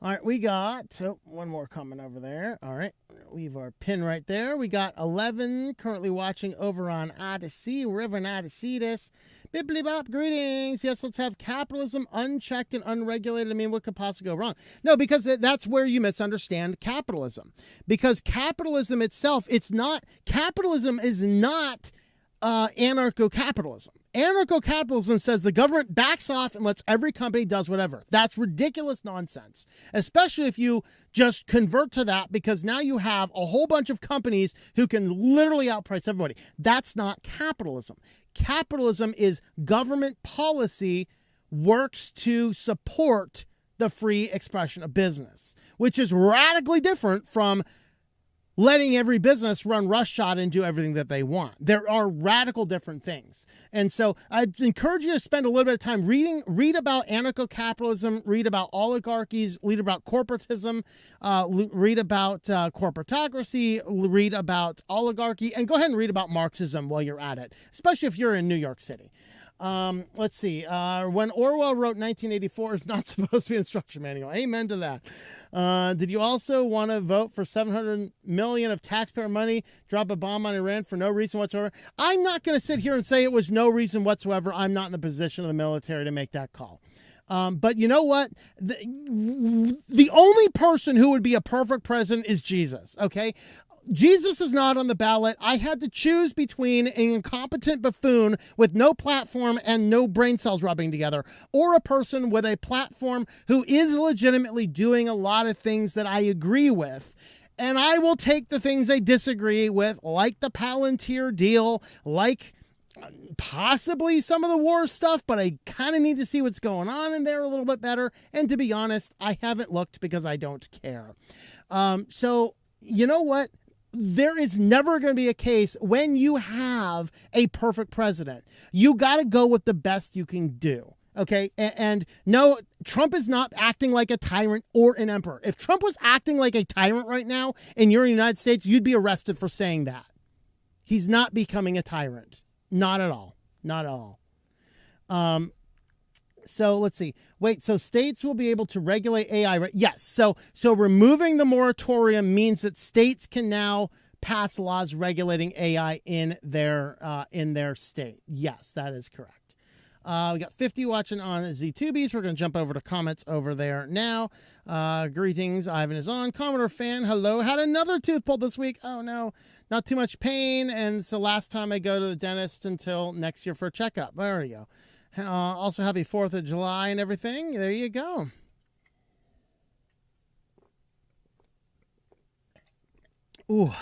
All right, we got one more comment over there. All right, leave our pin right there. We got 11 currently watching over on Odyssey, Reverend Odyssey. Bibbly bop, greetings. Yes, let's have capitalism unchecked and unregulated. I mean, what could possibly go wrong? No, because that's where you misunderstand capitalism. Because capitalism itself, capitalism is not anarcho-capitalism. Anarcho-capitalism says the government backs off and lets every company does whatever. That's ridiculous nonsense, especially if you just convert to that, because now you have a whole bunch of companies who can literally outprice everybody. That's not capitalism. Capitalism is government policy works to support the free expression of business, which is radically different from letting every business run roughshod and do everything that they want. There are radical different things. And so I'd encourage you to spend a little bit of time read about anarcho-capitalism, read about oligarchies, read about corporatism, read about corporatocracy, read about oligarchy, and go ahead and read about Marxism while you're at it, especially if you're in New York City. Let's see. When Orwell wrote 1984 is not supposed to be an instruction manual. Amen to that. Did you also want to vote for $700 million of taxpayer money, drop a bomb on Iran for no reason whatsoever? I'm not going to sit here and say it was no reason whatsoever. I'm not in the position of the military to make that call. But you know what? The only person who would be a perfect president is Jesus. Okay. Jesus is not on the ballot. I had to choose between an incompetent buffoon with no platform and no brain cells rubbing together, or a person with a platform who is legitimately doing a lot of things that I agree with. And I will take the things I disagree with, like the Palantir deal, like possibly some of the war stuff, but I kind of need to see what's going on in there a little bit better. And to be honest, I haven't looked because I don't care. So you know what? There is never going to be a case when you have a perfect president. You got to go with the best you can do. Okay, and no, Trump is not acting like a tyrant or an emperor. If Trump was acting like a tyrant right now and you're in the United States, you'd be arrested for saying that. He's not becoming a tyrant. Not at all. Not at all. So let's see. Wait, so states will be able to regulate AI, right? Yes. So removing the moratorium means that states can now pass laws regulating AI in their state. Yes, that is correct. We got 50 watching on ZTubies. We're going to jump over to comments over there now. Greetings. Ivan is on. Commodore fan. Hello. Had another tooth pulled this week. Oh, no. Not too much pain. And it's the last time I go to the dentist until next year for a checkup. There you go. Also, happy 4th of July and everything. There you go. Ooh.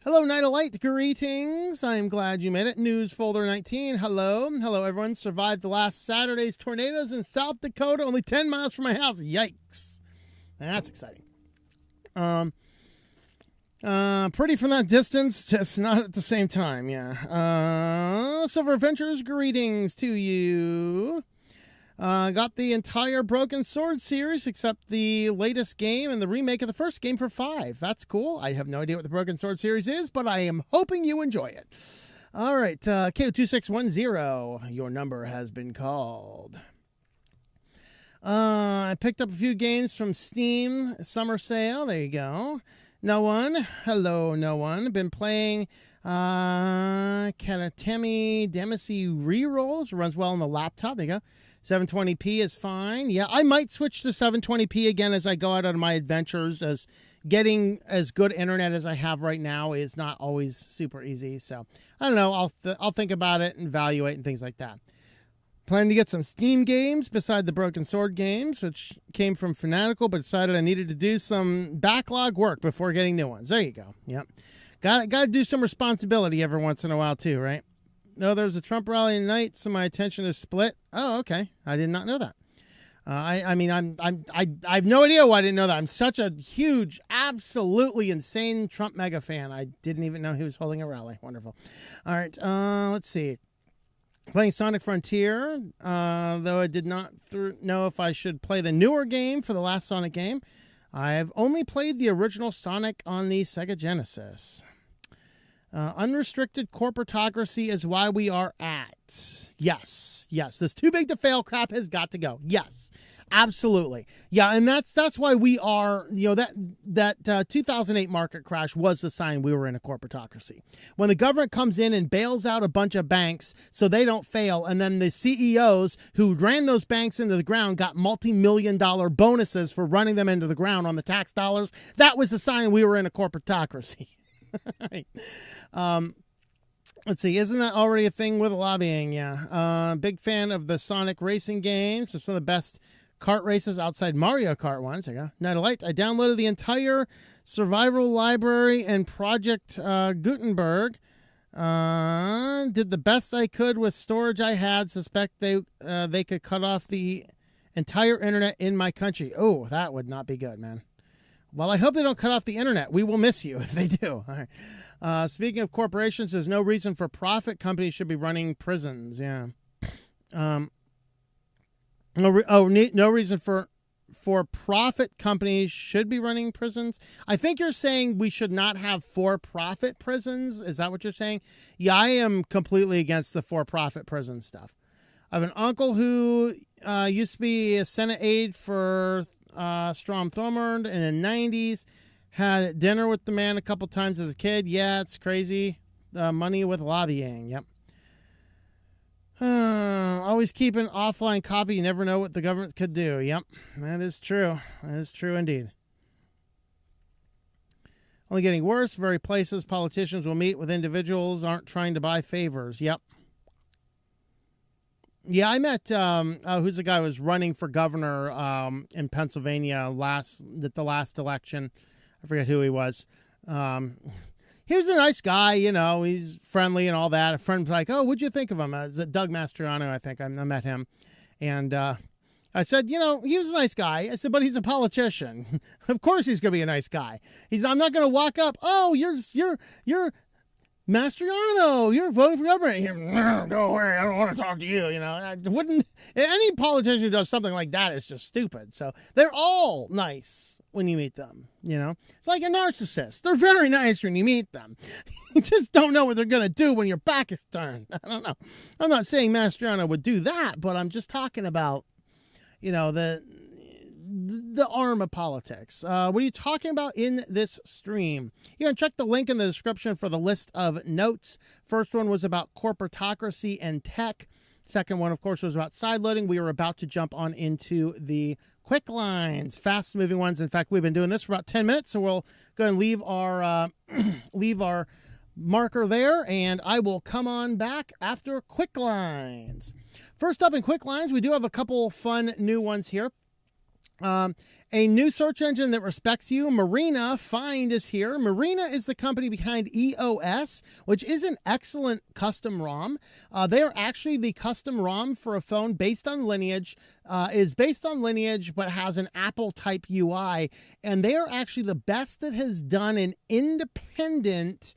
Hello, Night of Light. Greetings. I'm glad you made it. News Folder 19. Hello. Hello, everyone. Survived the last Saturday's tornadoes in South Dakota, only 10 miles from my house. Yikes. That's exciting. Pretty from that distance, just not at the same time. Yeah. Silver Adventures, greetings to you. Got the entire Broken Sword series except the latest game and the remake of the first game for $5. That's cool. I have no idea what the Broken Sword series is, but I am hoping you enjoy it. All right, KO2610, your number has been called. I picked up a few games from Steam Summer Sale. There you go. No one. Hello, no one. Been playing Karatemi Demacy Rerolls. Runs well on the laptop. There you go. 720p is fine. Yeah, I might switch to 720p again as I go out on my adventures, as getting as good internet as I have right now is not always super easy. So I don't know. I'll think about it and evaluate and things like that. Planning to get some Steam games beside the Broken Sword games, which came from Fanatical, but decided I needed to do some backlog work before getting new ones. There you go. Yep. Got to do some responsibility every once in a while too, right? No, there's a Trump rally tonight, so my attention is split. Oh, okay. I did not know that. I mean, I have no idea why I didn't know that. I'm such a huge, absolutely insane Trump mega fan. I didn't even know he was holding a rally. Wonderful. All right. Let's see. Playing Sonic Frontier, though I did not know if I should play the newer game for the last Sonic game. I've only played the original Sonic on the Sega Genesis. Unrestricted corporatocracy is why we are at. Yes. This too big to fail crap has got to go. Yes, absolutely. Yeah, and that's why we are, that 2008 market crash was the sign we were in a corporatocracy. When the government comes in and bails out a bunch of banks so they don't fail, and then the CEOs who ran those banks into the ground got multi-million-dollar bonuses for running them into the ground on the tax dollars, that was the sign we were in a corporatocracy. Right. Let's see. Isn't that already a thing with lobbying? Yeah. Big fan of the Sonic racing games. They're some of the best kart races outside Mario Kart ones. There you go. Night of Light. I downloaded the entire survival library and Project Gutenberg. Did the best I could with storage I had. Suspect they could cut off the entire internet in my country. Oh, that would not be good, man. Well, I hope they don't cut off the internet. We will miss you if they do. All right. Speaking of corporations, there's no reason for profit companies should be running prisons. Yeah. No reason for profit companies should be running prisons. I think you're saying we should not have for-profit prisons. Is that what you're saying? Yeah, I am completely against the for-profit prison stuff. I have an uncle who used to be a Senate aide for Strom Thurmond in the 90s. Had dinner with the man a couple times as a kid. Yeah, it's crazy. Money with lobbying. Yep. Always keep an offline copy. You never know what the government could do. Yep, that is true. That is true indeed. Only getting worse. Very places politicians will meet with individuals aren't trying to buy favors. Yep. Yeah, I met, who's the guy who was running for governor in Pennsylvania at the last election. I forget who he was. He was a nice guy, he's friendly and all that. A friend was like, oh, what'd you think of him? Doug Mastriano, I think. I met him. And I said, he was a nice guy. I said, but he's a politician. Of course he's going to be a nice guy. I'm not going to walk up, oh, you're Mastriano, you're voting for government. Go away. I don't want to talk to you. I wouldn't. Any politician who does something like that is just stupid. So they're all nice when you meet them. It's like a narcissist. They're very nice when you meet them. You just don't know what they're going to do when your back is turned. I don't know. I'm not saying Mastriano would do that, but I'm just talking about, the arm of politics. What are you talking about in this stream? You can check the link in the description for the list of notes. First one was about corporatocracy and tech. Second one, of course, was about sideloading. We were about to jump on into the QuickLines, fast-moving ones. In fact, we've been doing this for about 10 minutes, so we'll go and leave our marker there, and I will come on back after QuickLines. First up in QuickLines, we do have a couple fun new ones here. A new search engine that respects you, Marina Find, is here. Marina is the company behind EOS, which is an excellent custom ROM. They are actually the custom ROM for a phone based on Lineage, but has an Apple type UI, and they are actually the best that has done an independent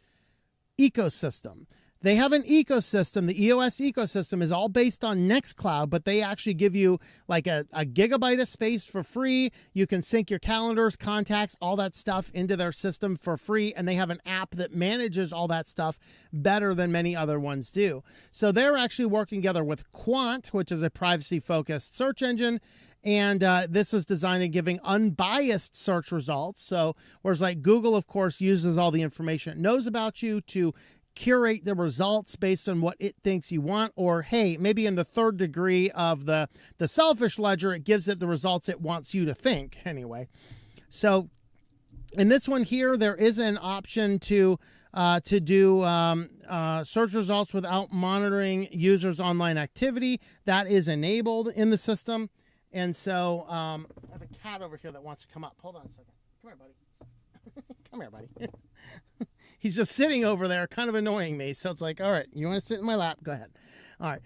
ecosystem. They have an ecosystem. The EOS ecosystem is all based on Nextcloud, but they actually give you like a gigabyte of space for free. You can sync your calendars, contacts, all that stuff into their system for free, and they have an app that manages all that stuff better than many other ones do. So they're actually working together with Quant, which is a privacy-focused search engine, and this is designed at giving unbiased search results. So whereas like Google, of course, uses all the information it knows about you to curate the results based on what it thinks you want, or hey, maybe in the third degree of the selfish ledger, it gives it the results it wants you to think anyway. So in this one here, there is an option to do search results without monitoring users' online activity. That is enabled in the system. And so I have a cat over here that wants to come up. Hold on a second. Come here, buddy. Come here, buddy. He's just sitting over there, kind of annoying me. So it's like, all right, you want to sit in my lap? Go ahead. All right.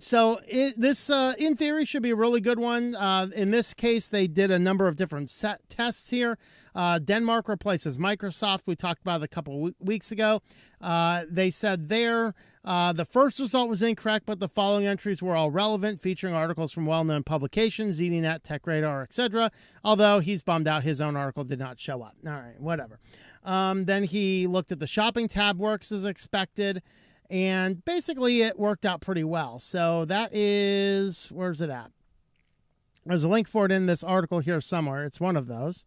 So this, in theory, should be a really good one. In this case, they did a number of different tests here. Denmark replaces Microsoft. We talked about it a couple weeks ago. They said there the first result was incorrect, but the following entries were all relevant, featuring articles from well-known publications, ZDNet, TechRadar, etc. Although he's bummed out his own article did not show up. All right, whatever. Then he looked at the shopping tab works as expected. And basically it worked out pretty well. So that is, where's it at? There's a link for it in this article here somewhere. It's one of those.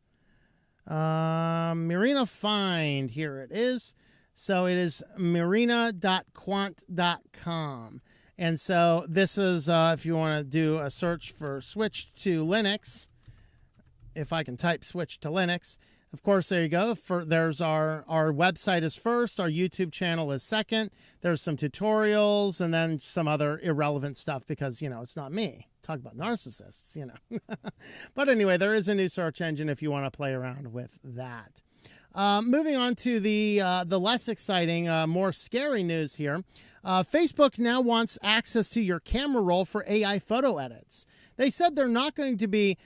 Marina Find, here it is. So it is marina.quant.com. And so this is, if you want to do a search for switch to Linux, if I can type switch to Linux, of course, there you go. There's our website is first. Our YouTube channel is second. There's some tutorials and then some other irrelevant stuff because, it's not me. Talk about narcissists, But anyway, there is a new search engine if you want to play around with that. Moving on to the less exciting, more scary news here. Facebook now wants access to your camera roll for AI photo edits. They said they're not going to be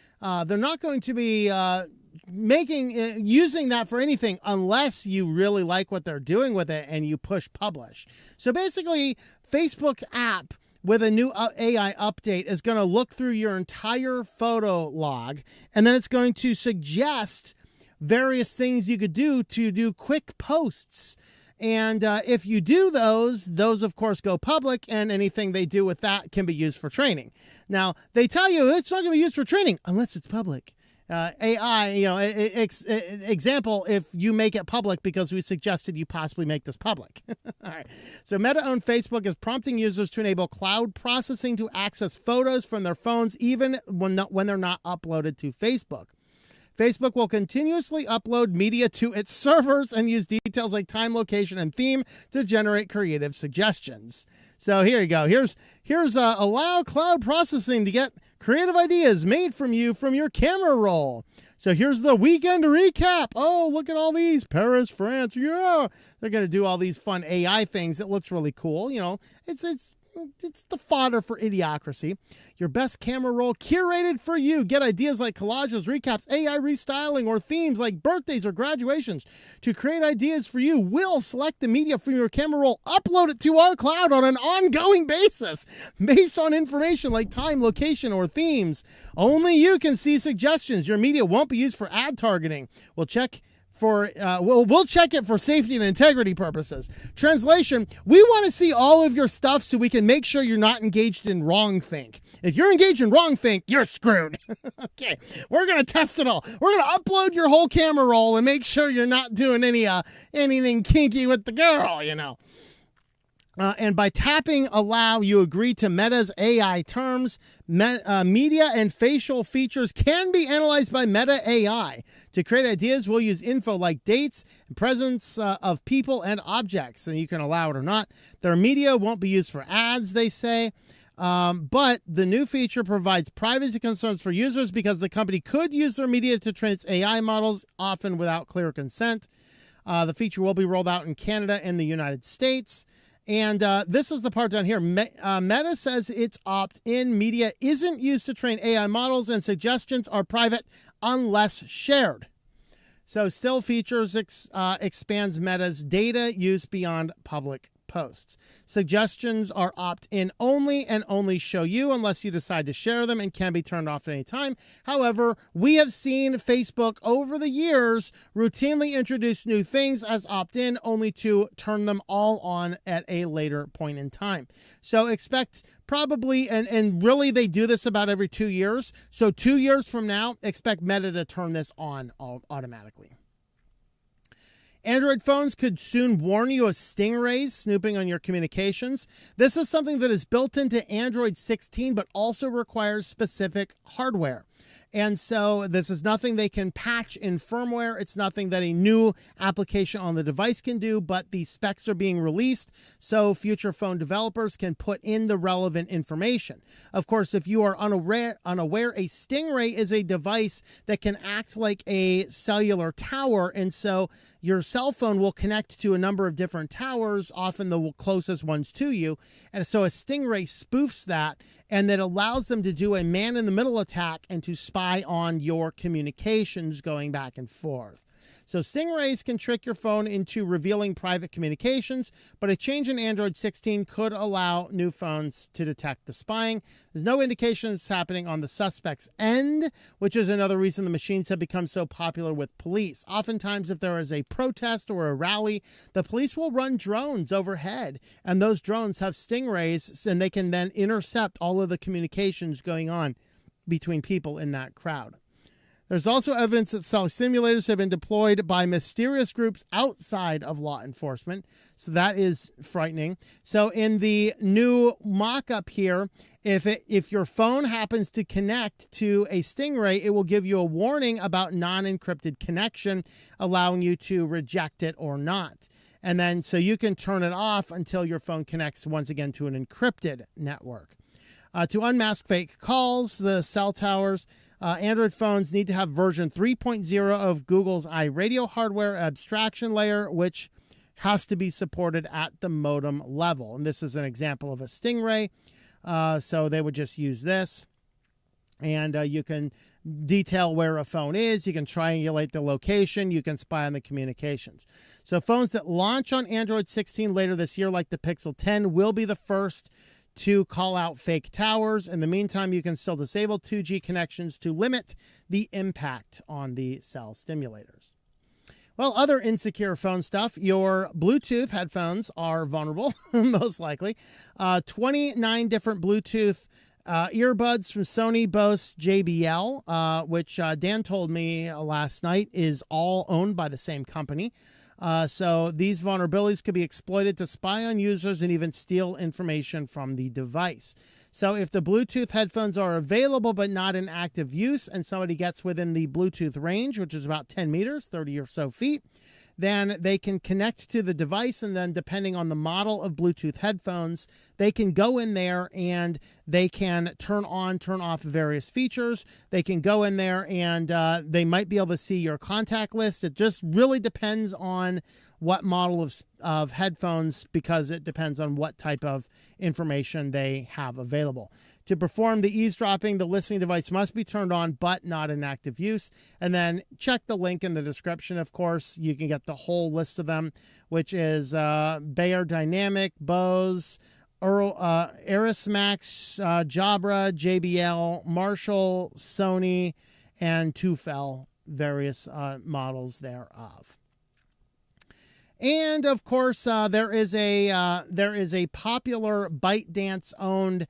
using that for anything unless you really like what they're doing with it and you push publish. So basically, Facebook app with a new AI update is going to look through your entire photo log, and then it's going to suggest various things you could do to do quick posts. And if you do those of course go public, and anything they do with that can be used for training. Now, they tell you it's not going to be used for training unless it's public. AI, example, if you make it public because we suggested you possibly make this public. All right. So Meta-owned Facebook is prompting users to enable cloud processing to access photos from their phones even when they're not uploaded to Facebook. Facebook will continuously upload media to its servers and use details like time, location, and theme to generate creative suggestions. So here you go. Here's allow cloud processing to get creative ideas made from your camera roll. So here's the weekend recap. Oh, look at all these. Paris, France. Yeah. They're going to do all these fun AI things. It looks really cool. It's it's the fodder for idiocracy. Your best camera roll curated for you. Get ideas like collages, recaps, AI restyling, or themes like birthdays or graduations. To create ideas for you, we'll select the media from your camera roll, upload it to our cloud on an ongoing basis based on information like time, location, or themes. Only you can see suggestions. Your media won't be used for ad targeting. We'll check it for safety and integrity purposes. Translation: we want to see all of your stuff so we can make sure you're not engaged in wrongthink. If you're engaged in wrongthink, you're screwed. Okay, we're going to test it all. We're going to upload your whole camera roll and make sure you're not doing anything kinky with the girl, you know. And by tapping allow, you agree to Meta's AI terms. Media and facial features can be analyzed by Meta AI. To create ideas, we'll use info like dates and presence of people and objects, and you can allow it or not. Their media won't be used for ads, they say. But the new feature provides privacy concerns for users because the company could use their media to train its AI models, often without clear consent. The feature will be rolled out in Canada and the United States. And this is the part down here. Meta says its opt-in media isn't used to train AI models, and suggestions are private unless shared. So still features expands Meta's data use beyond public posts. Suggestions are opt-in only and only show you unless you decide to share them, and can be turned off at any time. However, we have seen Facebook over the years routinely introduce new things as opt-in only to turn them all on at a later point in time. So expect probably, and really they do this about every 2 years. So 2 years from now, expect Meta to turn this on automatically. Android phones could soon warn you of stingrays snooping on your communications. This is something that is built into Android 16, but also requires specific hardware. And so this is nothing they can patch in firmware. It's nothing that a new application on the device can do, but the specs are being released so future phone developers can put in the relevant information. Of course, if you are unaware, a stingray is a device that can act like a cellular tower, and so your cell phone will connect to a number of different towers, often the closest ones to you. And so a stingray spoofs that, and that allows them to do a man-in-the-middle attack and to spy on your communications going back and forth. So stingrays can trick your phone into revealing private communications, but a change in Android 16 could allow new phones to detect the spying. There's no indication it's happening on the suspect's end, which is another reason the machines have become so popular with police. Oftentimes, if there is a protest or a rally, the police will run drones overhead, and those drones have stingrays, and they can then intercept all of the communications going on between people in that crowd. There's also evidence that cell simulators have been deployed by mysterious groups outside of law enforcement. So that is frightening. So in the new mock-up here, if your phone happens to connect to a stingray, it will give you a warning about non-encrypted connection, allowing you to reject it or not. And then so you can turn it off until your phone connects once again to an encrypted network. To unmask fake calls, the cell towers, Android phones need to have version 3.0 of Google's iRadio hardware abstraction layer, which has to be supported at the modem level. And this is an example of a stingray. So they would just use this. And you can detail where a phone is. You can triangulate the location. You can spy on the communications. So phones that launch on Android 16 later this year, like the Pixel 10, will be the first to call out fake towers. In the meantime, you can still disable 2G connections to limit the impact on the cell stimulators. Well, other insecure phone stuff, your Bluetooth headphones are vulnerable, most likely. 29 different Bluetooth earbuds from Sony, Bose, JBL, which Dan told me last night is all owned by the same company. So these vulnerabilities could be exploited to spy on users and even steal information from the device. So if the Bluetooth headphones are available but not in active use, and somebody gets within the Bluetooth range, which is about 10 meters, 30 or so feet, then they can connect to the device, and then depending on the model of Bluetooth headphones, they can go in there and they can turn on, turn off various features. They can go in there and they might be able to see your contact list. It just really depends on what model of headphones, because it depends on what type of information they have available. To perform the eavesdropping, the listening device must be turned on but not in active use. And then check the link in the description, of course. You can get the whole list of them, which is Bayer Dynamic, Bose, Arismax, Jabra, JBL, Marshall, Sony, and Tufel, various models thereof. And of course, there is a popular ByteDance owned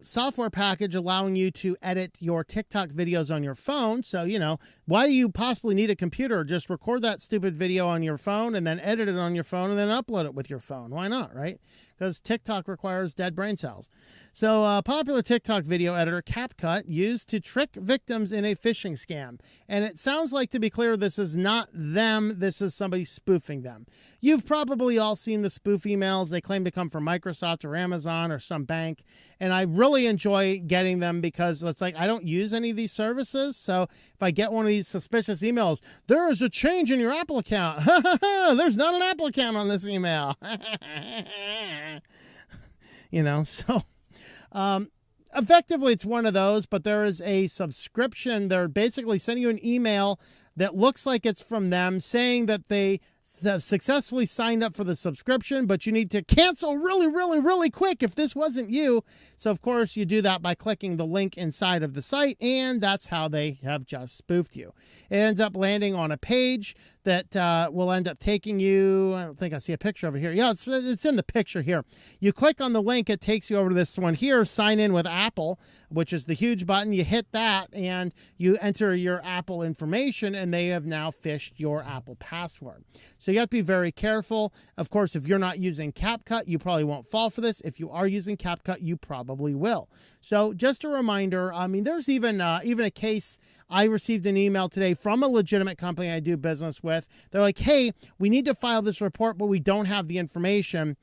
software package allowing you to edit your TikTok videos on your phone. So, you know, why do you possibly need a computer? Just record that stupid video on your phone and then edit it on your phone and then upload it with your phone. Why not, right? Because TikTok requires dead brain cells. So popular TikTok video editor CapCut used to trick victims in a phishing scam. And it sounds like, to be clear, this is not them. This is somebody spoofing them. You've probably all seen the spoof emails. They claim to come from Microsoft or Amazon or some bank. And I really enjoy getting them because it's like I don't use any of these services. So if I get one of these suspicious emails, there is a change in your Apple account. There's not an Apple account on this email. You know, so effectively it's one of those, but there is a subscription. They're basically sending you an email that looks like it's from them saying that they have successfully signed up for the subscription, but you need to cancel really quick if this wasn't you. So of course you do that by clicking the link inside of the site, and that's how they have just spoofed you. It ends up landing on a page that will end up taking you, I don't think I see a picture over here. Yeah, it's in the picture here. You click on the link, it takes you over to this one here, sign in with Apple, which is the huge button. You hit that and you enter your Apple information, and they have now phished your Apple password. So you have to be very careful. Of course, if you're not using CapCut, you probably won't fall for this. If you are using CapCut, you probably will. So just a reminder, I mean, there's even a case. I received an email today from a legitimate company I do business with. They're like, hey, we need to file this report, but we don't have the information.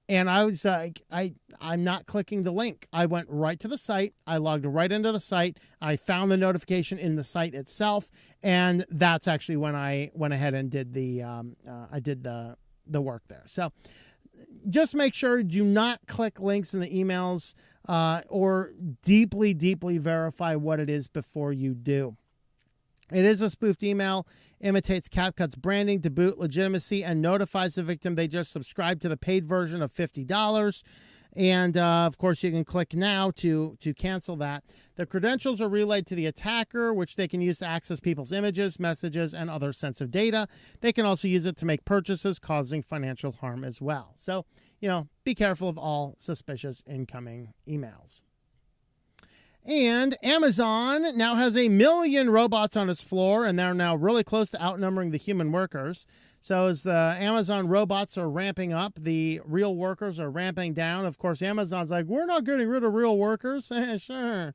And I was like, I'm not clicking the link. I went right to the site. I logged right into the site. I found the notification in the site itself. And that's actually when I went ahead and did the work there. So just make sure, do not click links in the emails or deeply verify what it is before you do. It is a spoofed email, imitates CapCut's branding to boot legitimacy, and notifies the victim they just subscribed to the paid version of $50. And, of course, you can click now to cancel that. The credentials are relayed to the attacker, which they can use to access people's images, messages, and other sensitive data. They can also use it to make purchases, causing financial harm as well. So, you know, be careful of all suspicious incoming emails. And Amazon now has 1 million robots on its floor, and they're now really close to outnumbering the human workers. So as the Amazon robots are ramping up, the real workers are ramping down. Of course, Amazon's like, we're not getting rid of real workers. Sure.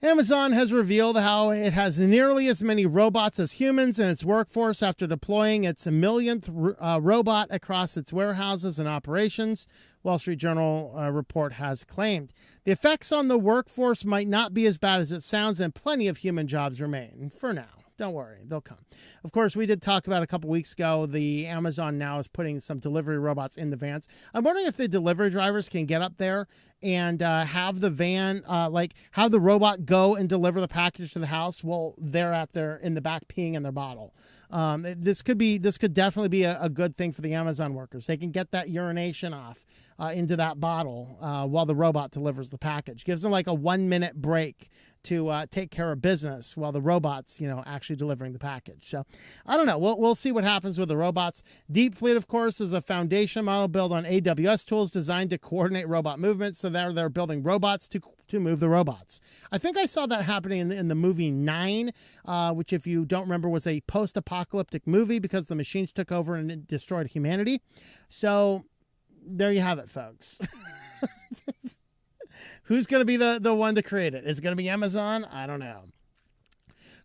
Amazon has revealed how it has nearly as many robots as humans in its workforce after deploying its 1 millionth robot across its warehouses and operations, Wall Street Journal report has claimed. The effects on the workforce might not be as bad as it sounds, and plenty of human jobs remain for now. Don't worry, they'll come. Of course, we did talk about a couple weeks ago, the Amazon now is putting some delivery robots in the vans. I'm wondering if the delivery drivers can get up there and have the van, like have the robot go and deliver the package to the house while they're out there in the back peeing in their bottle. This could definitely be a good thing for the Amazon workers. They can get that urination off into that bottle while the robot delivers the package. Gives them like a 1-minute break to take care of business while the robot's, actually delivering the package. So I don't know. We'll see what happens with the robots. Deep Fleet, of course, is a foundation model built on AWS tools designed to coordinate robot movements. So they're building robots to move the robots. I think I saw that happening in the movie 9, which, if you don't remember, was a post-apocalyptic movie because the machines took over and it destroyed humanity. So there you have it, folks. Who's going to be the one to create it? Is it going to be Amazon? I don't know.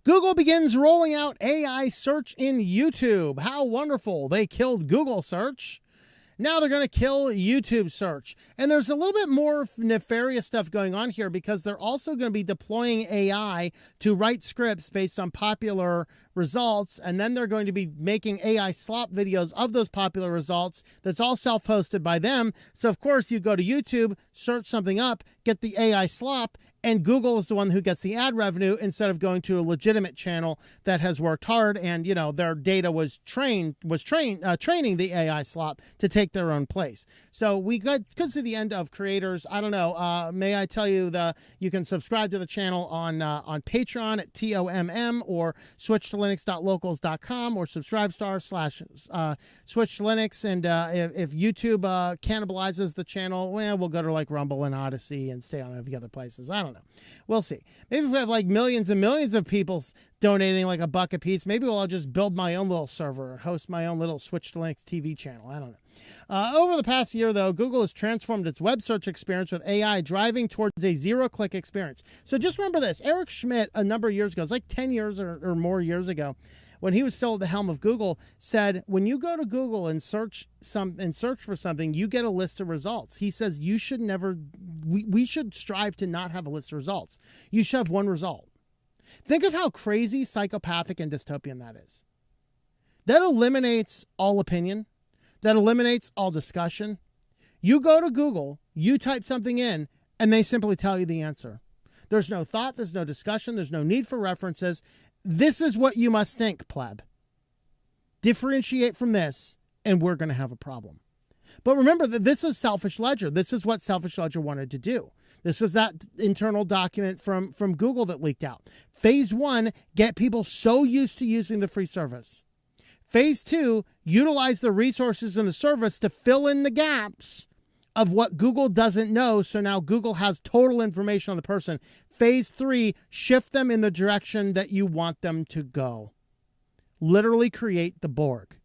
Google begins rolling out AI search in YouTube. How wonderful. They killed Google search. Now they're going to kill YouTube search. And there's a little bit more nefarious stuff going on here because they're also going to be deploying AI to write scripts based on popular results. And then they're going to be making AI slop videos of those popular results that's all self-hosted by them. So, of course, you go to YouTube, search something up, get the AI slop, and Google is the one who gets the ad revenue instead of going to a legitimate channel that has worked hard and, you know, their data was training the AI slop to take their own place. So we got to the end of creators. I don't know. May I tell you you can subscribe to the channel on Patreon at TOMM or switchetolinux.locals.com or subscribestar/switchtolinux. And if YouTube cannibalizes the channel, well, we'll go to like Rumble and Odyssey and stay on the other places. I don't know. We'll see. Maybe if we have like millions and millions of people donating like $1 a piece, maybe I'll just build my own little server, host my own little Switch to Linux TV channel. I don't know. Over the past year, though, Google has transformed its web search experience with AI, driving towards a zero-click experience. So just remember this. Eric Schmidt, a number of years ago, it's like 10 years or more years ago, when he was still at the helm of Google, said, when you go to Google and search for something, you get a list of results. He says you should never, we should strive to not have a list of results. You should have one result. Think of how crazy, psychopathic, and dystopian that is. That eliminates all opinion. That eliminates all discussion. You go to Google, you type something in, and they simply tell you the answer. There's no thought, there's no discussion, there's no need for references. This is what you must think, pleb. Differentiate from this, and we're going to have a problem. But remember that this is Selfish Ledger. This is what Selfish Ledger wanted to do. This is that internal document from Google that leaked out. Phase 1, get people so used to using the free service. Phase 2, utilize the resources in the service to fill in the gaps of what Google doesn't know, so now Google has total information on the person. Phase 3, shift them in the direction that you want them to go. Literally create the Borg.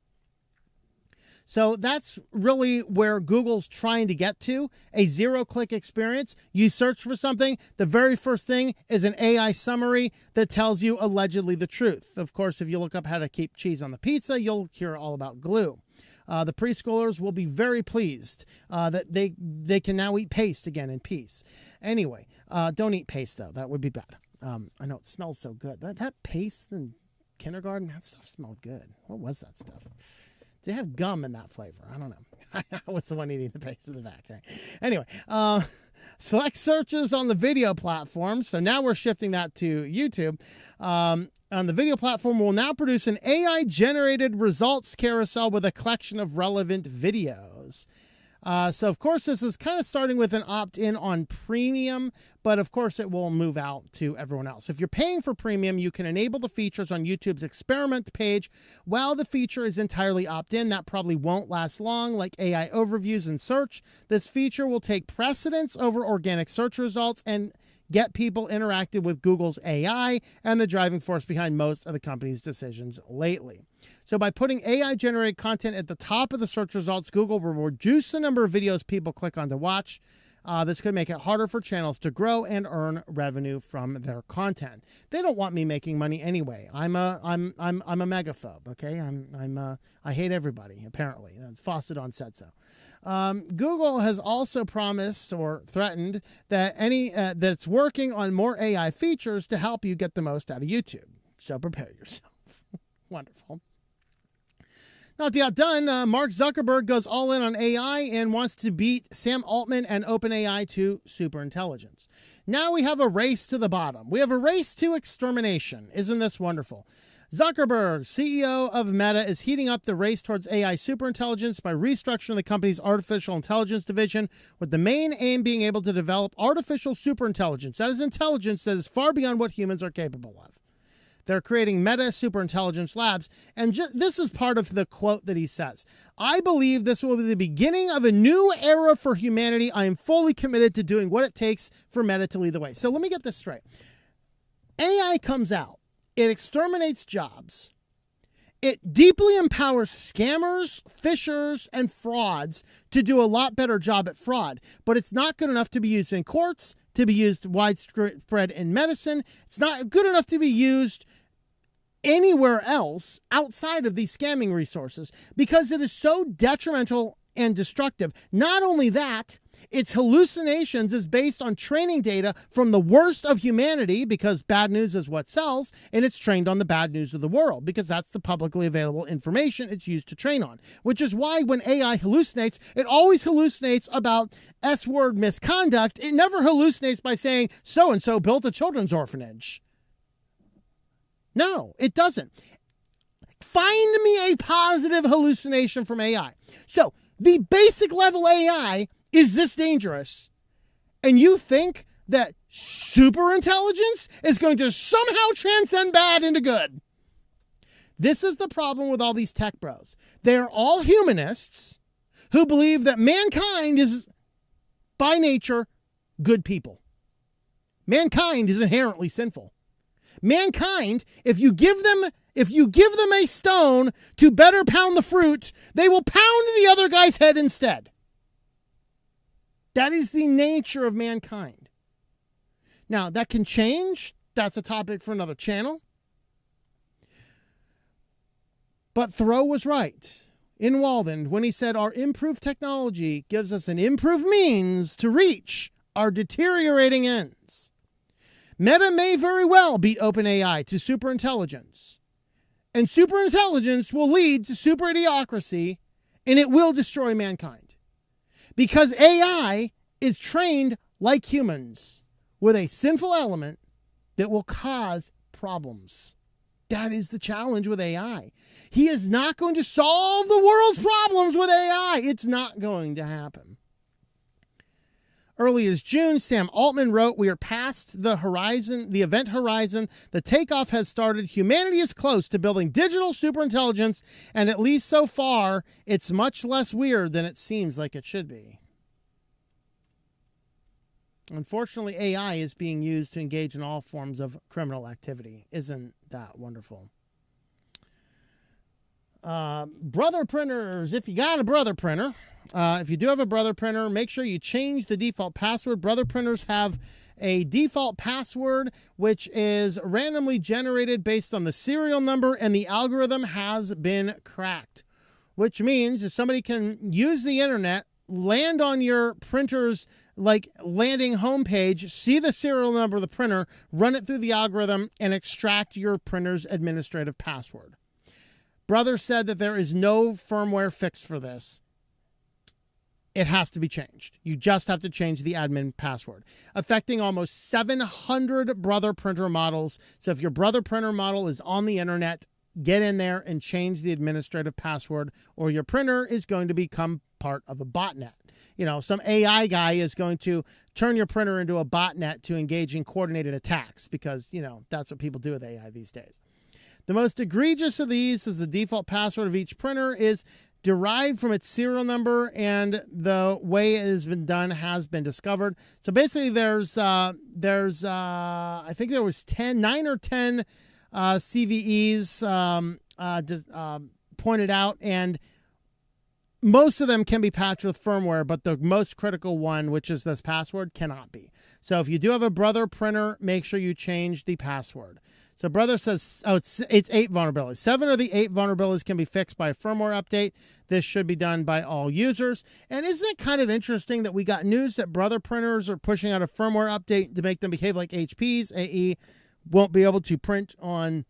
So that's really where Google's trying to get to, a zero-click experience. You search for something, the very first thing is an AI summary that tells you allegedly the truth. Of course, if you look up how to keep cheese on the pizza, you'll hear all about glue. The preschoolers will be very pleased that they can now eat paste again in peace. Anyway, don't eat paste, though. That would be bad. I know it smells so good. That paste in kindergarten, that stuff smelled good. What was that stuff? They have gum in that flavor. I don't know. I was the one eating the paste in the back, right? Anyway, select searches on the video platform. So now we're shifting that to YouTube. On the video platform, we'll now produce an AI-generated results carousel with a collection of relevant videos. So, of course, this is kind of starting with an opt-in on premium, but, of course, it will move out to everyone else. If you're paying for premium, you can enable the features on YouTube's experiment page. While the feature is entirely opt-in, that probably won't last long, like AI overviews and search. This feature will take precedence over organic search results and get people interactive with Google's AI and the driving force behind most of the company's decisions lately. So by putting AI-generated content at the top of the search results, Google will reduce the number of videos people click on to watch. This could make it harder for channels to grow and earn revenue from their content. They don't want me making money anyway. I'm a megaphobe. Okay, I hate everybody. Apparently, Fawcett said so. Google has also promised or threatened that that's working on more AI features to help you get the most out of YouTube. So prepare yourself. Wonderful. Not to be outdone, Mark Zuckerberg goes all in on AI and wants to beat Sam Altman and OpenAI to superintelligence. Now we have a race to the bottom. We have a race to extermination. Isn't this wonderful? Zuckerberg, CEO of Meta, is heating up the race towards AI superintelligence by restructuring the company's artificial intelligence division, with the main aim being able to develop artificial superintelligence. That is intelligence that is far beyond what humans are capable of. They're creating Meta Superintelligence Labs, and this is part of the quote that he says. I believe this will be the beginning of a new era for humanity. I am fully committed to doing what it takes for Meta to lead the way. So let me get this straight. AI comes out. It exterminates jobs. It deeply empowers scammers, phishers, and frauds to do a lot better job at fraud. But it's not good enough to be used in courts, to be used widespread in medicine. It's not good enough to be used anywhere else outside of these scamming resources because it is so detrimental and destructive. Not only that, its hallucinations is based on training data from the worst of humanity, because bad news is what sells, and it's trained on the bad news of the world because that's the publicly available information it's used to train on. Which is why when AI hallucinates, it always hallucinates about S-word misconduct. It never hallucinates by saying, so-and-so built a children's orphanage. No, it doesn't. Find me a positive hallucination from AI. So, the basic level AI is this dangerous, and you think that super intelligence is going to somehow transcend bad into good. This is the problem with all these tech bros. They're all humanists who believe that mankind is, by nature, good people. Mankind is inherently sinful. Mankind, if you give them a stone to better pound the fruit, they will pound the other guy's head instead. That is the nature of mankind. Now, that can change. That's a topic for another channel. But Thoreau was right in Walden when he said our improved technology gives us an improved means to reach our deteriorating ends. Meta may very well beat OpenAI to superintelligence. And superintelligence will lead to super idiocracy, and it will destroy mankind. Because AI is trained like humans with a sinful element that will cause problems. That is the challenge with AI. He is not going to solve the world's problems with AI. It's not going to happen. Early as June, Sam Altman wrote, "We are past the horizon, the event horizon. The takeoff has started. Humanity is close to building digital superintelligence, and at least so far, it's much less weird than it seems like it should be." Unfortunately, AI is being used to engage in all forms of criminal activity. Isn't that wonderful? Brother printers, if you got a brother printer, if you do have a brother printer, make sure you change the default password. Brother printers have a default password which is randomly generated based on the serial number, and the algorithm has been cracked. Which means if somebody can use the internet, land on your printer's landing homepage, see the serial number of the printer, run it through the algorithm, and extract your printer's administrative password. Brother said that there is no firmware fix for this. It has to be changed. You just have to change the admin password, affecting almost 700 Brother printer models. So if your Brother printer model is on the internet, get in there and change the administrative password, or your printer is going to become part of a botnet. You know, some AI guy is going to turn your printer into a botnet to engage in coordinated attacks because, you know, that's what people do with AI these days. The most egregious of these is the default password of each printer is derived from its serial number, and the way it has been done has been discovered. So basically there's I think there was 9 or 10 CVEs pointed out, and most of them can be patched with firmware, but the most critical one, which is this password, cannot be. So if you do have a Brother printer, make sure you change the password. So Brother says, it's 8 vulnerabilities. 7 of the 8 vulnerabilities can be fixed by a firmware update. This should be done by all users. And isn't it kind of interesting that we got news that Brother printers are pushing out a firmware update to make them behave like HPs? AE won't be able to print on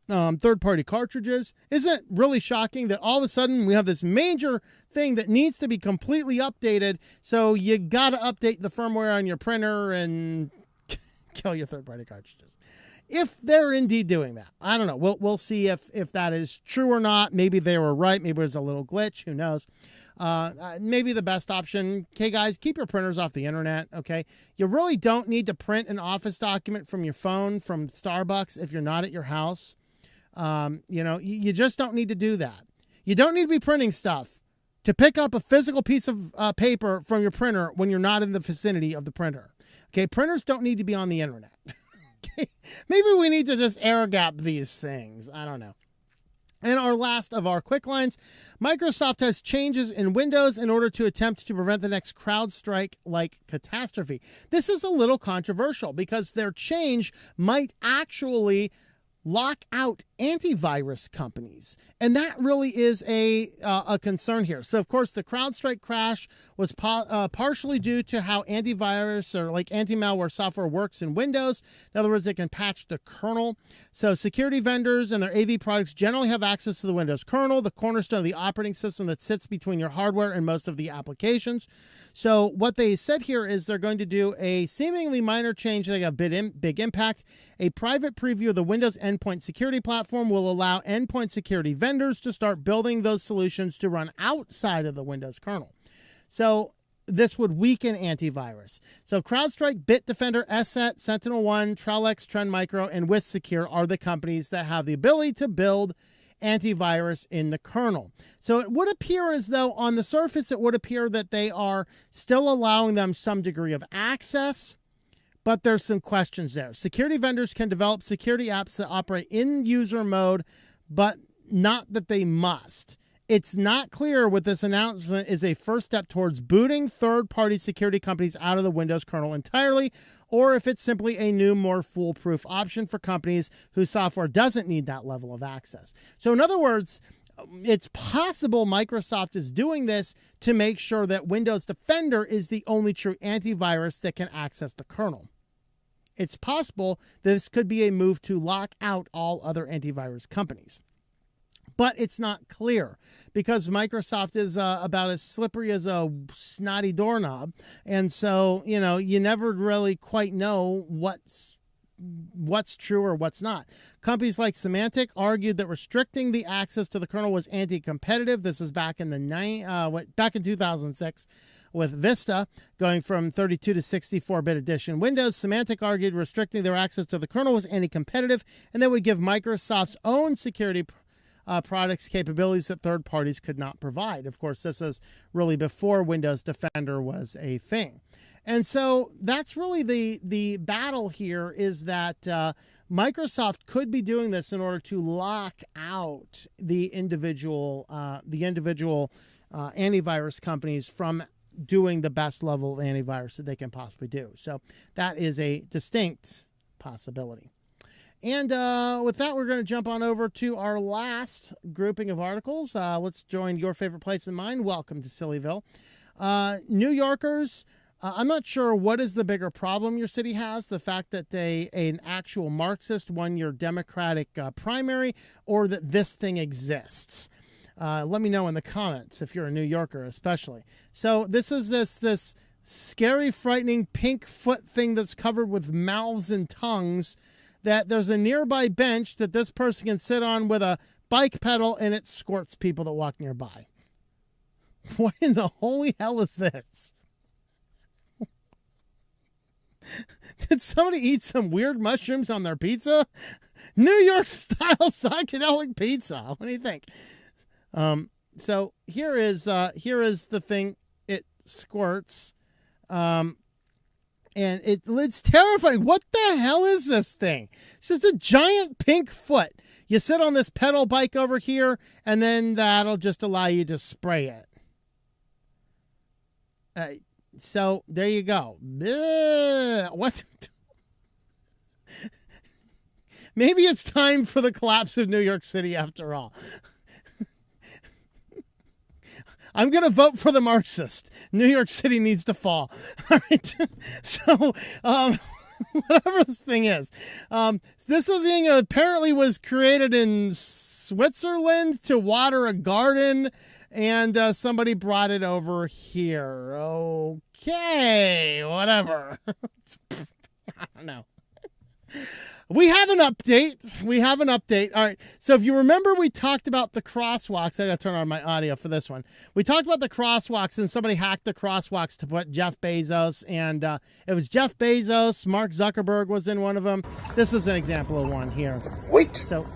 third-party cartridges. Isn't it really shocking that all of a sudden we have this major thing that needs to be completely updated, so you got to update the firmware on your printer and kill your third-party cartridges? If they're indeed doing that. I don't know. We'll see if that is true or not. Maybe they were right. Maybe there's a little glitch. Who knows? Maybe the best option, okay, guys, keep your printers off the internet, okay? You really don't need to print an office document from your phone from Starbucks if you're not at your house. You know, you just don't need to do that. You don't need to be printing stuff to pick up a physical piece of paper from your printer when you're not in the vicinity of the printer. Okay, printers don't need to be on the internet. Okay, maybe we need to just air gap these things. I don't know. And our last of our quick lines, Microsoft has changes in Windows in order to attempt to prevent the next CrowdStrike-like catastrophe. This is a little controversial because their change might actually lock out antivirus companies. And that really is a concern here. So, of course, the CrowdStrike crash was partially due to how antivirus or like anti-malware software works in Windows. In other words, it can patch the kernel. So security vendors and their AV products generally have access to the Windows kernel, the cornerstone of the operating system that sits between your hardware and most of the applications. So what they said here is they're going to do a seemingly minor change that got big impact. A private preview of the Windows endpoint security platform will allow endpoint security vendors to start building those solutions to run outside of the Windows kernel. So this would weaken antivirus. So CrowdStrike, Bitdefender, Asset, SentinelOne, Trellix, Trend Micro, and WithSecure are the companies that have the ability to build antivirus in the kernel. So it would appear as though on the surface, it would appear that they are still allowing them some degree of access, but there's some questions there. Security vendors can develop security apps that operate in user mode, but not that they must. It's not clear what this announcement is a first step towards booting third-party security companies out of the Windows kernel entirely, or if it's simply a new, more foolproof option for companies whose software doesn't need that level of access. So in other words, it's possible Microsoft is doing this to make sure that Windows Defender is the only true antivirus that can access the kernel. It's possible that this could be a move to lock out all other antivirus companies. But it's not clear because Microsoft is about as slippery as a snotty doorknob. And so, you know, you never really quite know what's true or what's not. Companies like Symantec argued that restricting the access to the kernel was anti-competitive. This is back in back in 2006 with Vista going from 32 to 64-bit edition Windows. Symantec argued restricting their access to the kernel was anti-competitive and that would give Microsoft's own security products capabilities that third parties could not provide. Of course, this is really before Windows Defender was a thing. And so that's really the battle here is that Microsoft could be doing this in order to lock out the individual antivirus companies from doing the best level of antivirus that they can possibly do. So that is a distinct possibility. And with that, we're going to jump on over to our last grouping of articles. Let's join your favorite place and mine. Welcome to SillyVille. New Yorkers, I'm not sure what is the bigger problem your city has, the fact that an actual Marxist won your Democratic primary, or that this thing exists. Let me know in the comments if you're a New Yorker especially. So this is this scary, frightening pink foot thing that's covered with mouths and tongues, that there's a nearby bench that this person can sit on with a bike pedal and it squirts people that walk nearby. What in the holy hell is this? Did somebody eat some weird mushrooms on their pizza? New York style psychedelic pizza. What do you think? So here is the thing. It squirts. And it's terrifying. What the hell is this thing? It's just a giant pink foot. You sit on this pedal bike over here, and then that'll just allow you to spray it. So there you go. What? Maybe it's time for the collapse of New York City after all. I'm going to vote for the Marxist. New York City needs to fall. All right. So, whatever this thing is. This thing apparently was created in Switzerland to water a garden, and somebody brought it over here. Okay, whatever. I don't know. We have an update. All right. So if you remember, we talked about the crosswalks. I got to turn on my audio for this one. We talked about the crosswalks, and somebody hacked the crosswalks to put Jeff Bezos. And it was Jeff Bezos. Mark Zuckerberg was in one of them. This is an example of one here. Wait. So.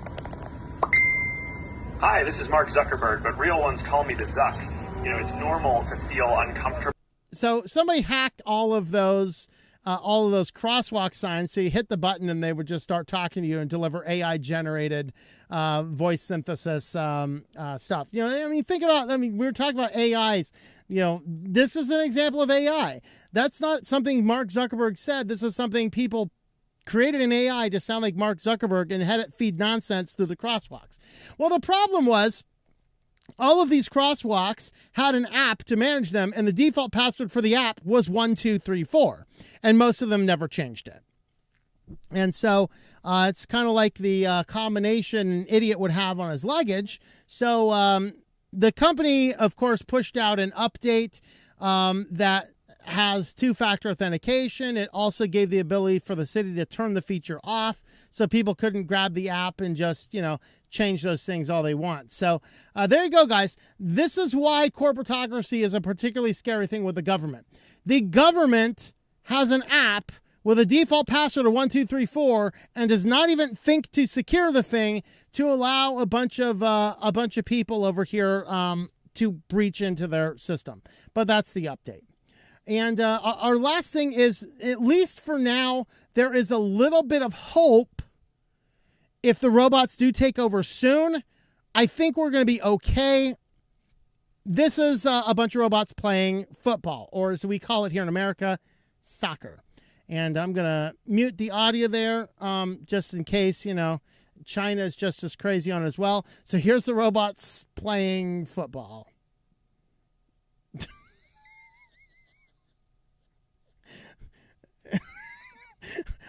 Hi, this is Mark Zuckerberg, but real ones call me the Zuck. You know, it's normal to feel uncomfortable. So somebody hacked all of those crosswalk signs. So you hit the button and they would just start talking to you and deliver AI generated voice synthesis stuff. You know, I mean, we were talking about AIs. You know, this is an example of AI. That's not something Mark Zuckerberg said. This is something people created an AI to sound like Mark Zuckerberg and had it feed nonsense through the crosswalks. Well, the problem was all of these crosswalks had an app to manage them, and the default password for the app was 1234, and most of them never changed it. And so it's kind of like the combination an idiot would have on his luggage. So the company, of course, pushed out an update that has two-factor authentication. It also gave the ability for the city to turn the feature off so people couldn't grab the app and just, change those things all they want. So there you go, guys. This is why corporatocracy is a particularly scary thing with the government. The government has an app with a default password of 1234 and does not even think to secure the thing to allow a bunch of people over here to breach into their system. But that's the update. And our last thing is, at least for now, there is a little bit of hope. If the robots do take over soon, I think we're going to be okay. This is a bunch of robots playing football, or as we call it here in America, soccer. And I'm going to mute the audio there just in case, China is just as crazy on it as well. So here's the robots playing football.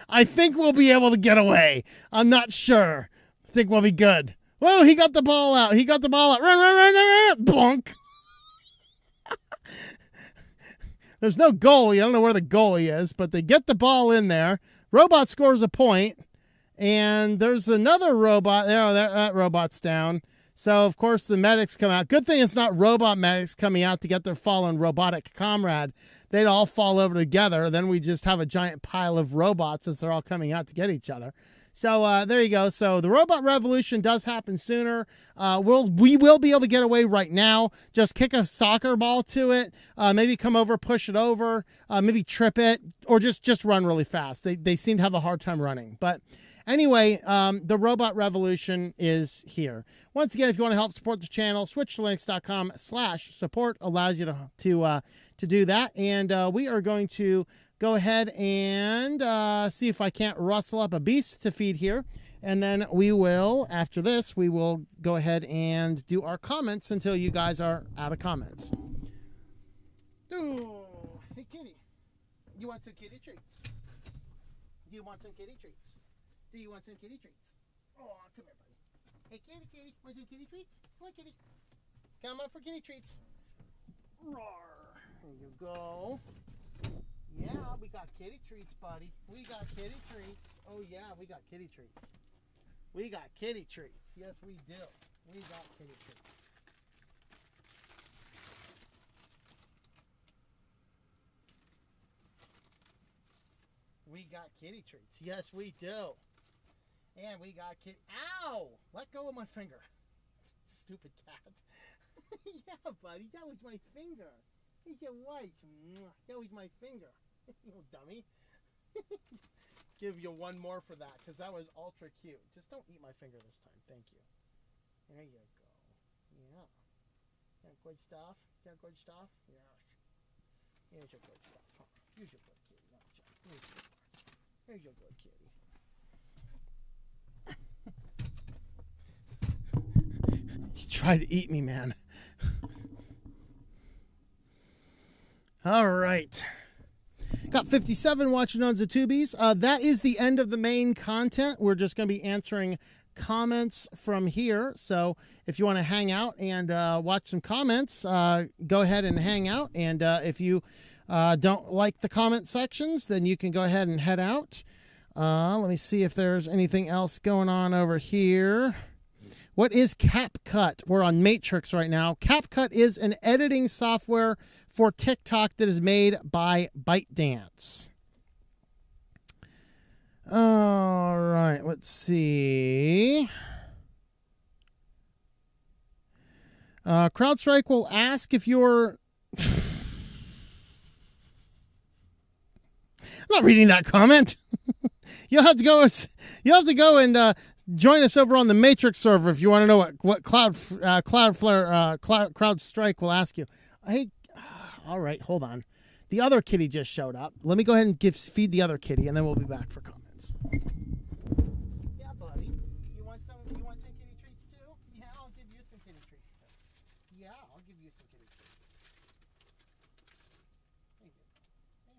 I think we'll be able to get away. I'm not sure. I think we'll be good. Whoa, he got the ball out. Run, run, run, run, run. Bonk. There's no goalie. I don't know where the goalie is, but they get the ball in there. Robot scores a point, and there's another robot. There, that robot's down. So, of course, the medics come out. Good thing it's not robot medics coming out to get their fallen robotic comrade. They'd all fall over together. Then we just have a giant pile of robots as they're all coming out to get each other. So there you go. So the robot revolution does happen sooner. We will be able to get away right now. Just kick a soccer ball to it. Maybe come over, push it over. Maybe trip it, or just run really fast. They seem to have a hard time running. But anyway, the robot revolution is here. Once again, if you want to help support the channel, switchedtolinux.com/support allows you to do that. And we are going to go ahead and see if I can't rustle up a beast to feed here. And then we will, after this, we will go ahead and do our comments until you guys are out of comments. Ooh, hey, kitty. You want some kitty treats? You want some kitty treats? Do you want some kitty treats? Oh, come here, buddy. Hey, kitty. Want some kitty treats? Come on, kitty. Come on for kitty treats. Roar. There you go. Yeah, we got kitty treats, buddy. We got kitty treats. Oh, yeah, we got kitty treats. We got kitty treats. Yes, we do. We got kitty treats. We got kitty treats. Yes, we do. And we got kitty... Ow! Let go of my finger. Stupid cat. Yeah, buddy, that was my finger. He's your wife. That was my finger. You little dummy. Give you one more for that, because that was ultra cute. Just don't eat my finger this time. Thank you. There you go. Yeah. That good stuff? Is that good stuff? Yeah. Here's your good stuff. Huh? Here's your good kitty. No, here's your good kitty. He tried to eat me, man. All right. Got 57 watching on Zatubies. That is the end of the main content. We're just going to be answering comments from here. So if you want to hang out and watch some comments, go ahead and hang out. And if you don't like the comment sections, then you can go ahead and head out. Let me see if there's anything else going on over here. What is CapCut? We're on Matrix right now. CapCut is an editing software for TikTok that is made by ByteDance. All right, let's see. CrowdStrike will ask if you're... I'm not reading that comment. You'll have to go and join us over on the Matrix server if you want to know what CrowdStrike will ask you. Hey, all right, hold on. The other kitty just showed up. Let me go ahead and feed the other kitty, and then we'll be back for comments. comments. Yeah, buddy. You want some kitty treats too? Yeah, I'll give you some kitty treats too. Yeah, I'll give you some kitty treats. Thank you. There.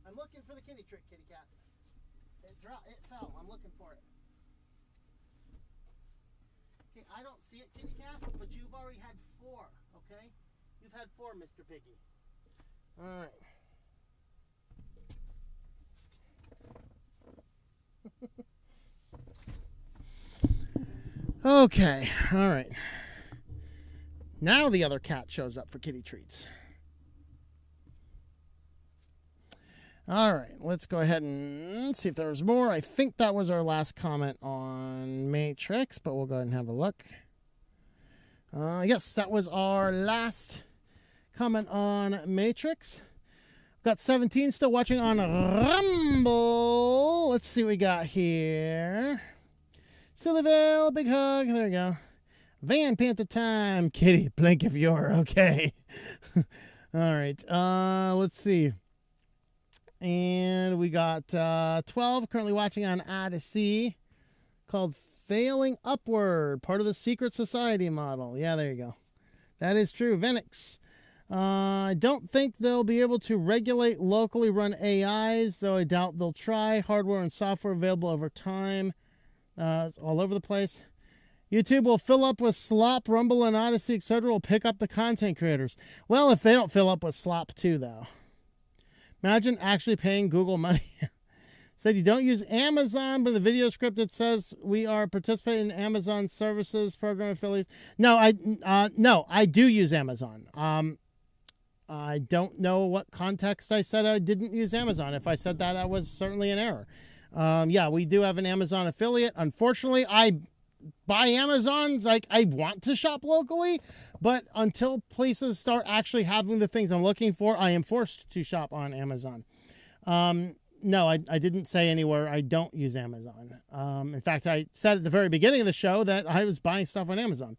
I'm looking for the kitty trick, kitty cat. It fell. I'm looking for it. Okay, I don't see it, kitty cat, but you've already had 4, okay? You've had 4, Mr. Piggy. All right. Okay, all right. Now the other cat shows up for kitty treats. All right, let's go ahead and see if there was more. I think that was our last comment on Matrix, but we'll go ahead and have a look. Yes, that was our last comment on Matrix. We've got 17 still watching on Rumble. Let's see what we got here. SillyVille, big hug. There we go. Van Panther time. Kitty, blink if you're okay. All right, let's see. And we got 12 currently watching on Odyssey, called Failing Upward, part of the Secret Society model. Yeah, there you go. That is true. Venix. I don't think they'll be able to regulate locally run AIs, though I doubt they'll try. Hardware and software available over time. It's all over the place. YouTube will fill up with slop. Rumble and Odyssey, etc. will pick up the content creators. Well, if they don't fill up with slop too, though. Imagine actually paying Google money. Said you don't use Amazon, but in the video script it says we are participating in Amazon services program affiliates. No, I do use Amazon. I don't know what context I said I didn't use Amazon. If I said that, that was certainly an error. Yeah, we do have an Amazon affiliate. Unfortunately, I buy Amazon. Like, I want to shop locally, but until places start actually having the things I'm looking for, I am forced to shop on Amazon. No, I didn't say anywhere I don't use Amazon. In fact, I said at the very beginning of the show that I was buying stuff on Amazon.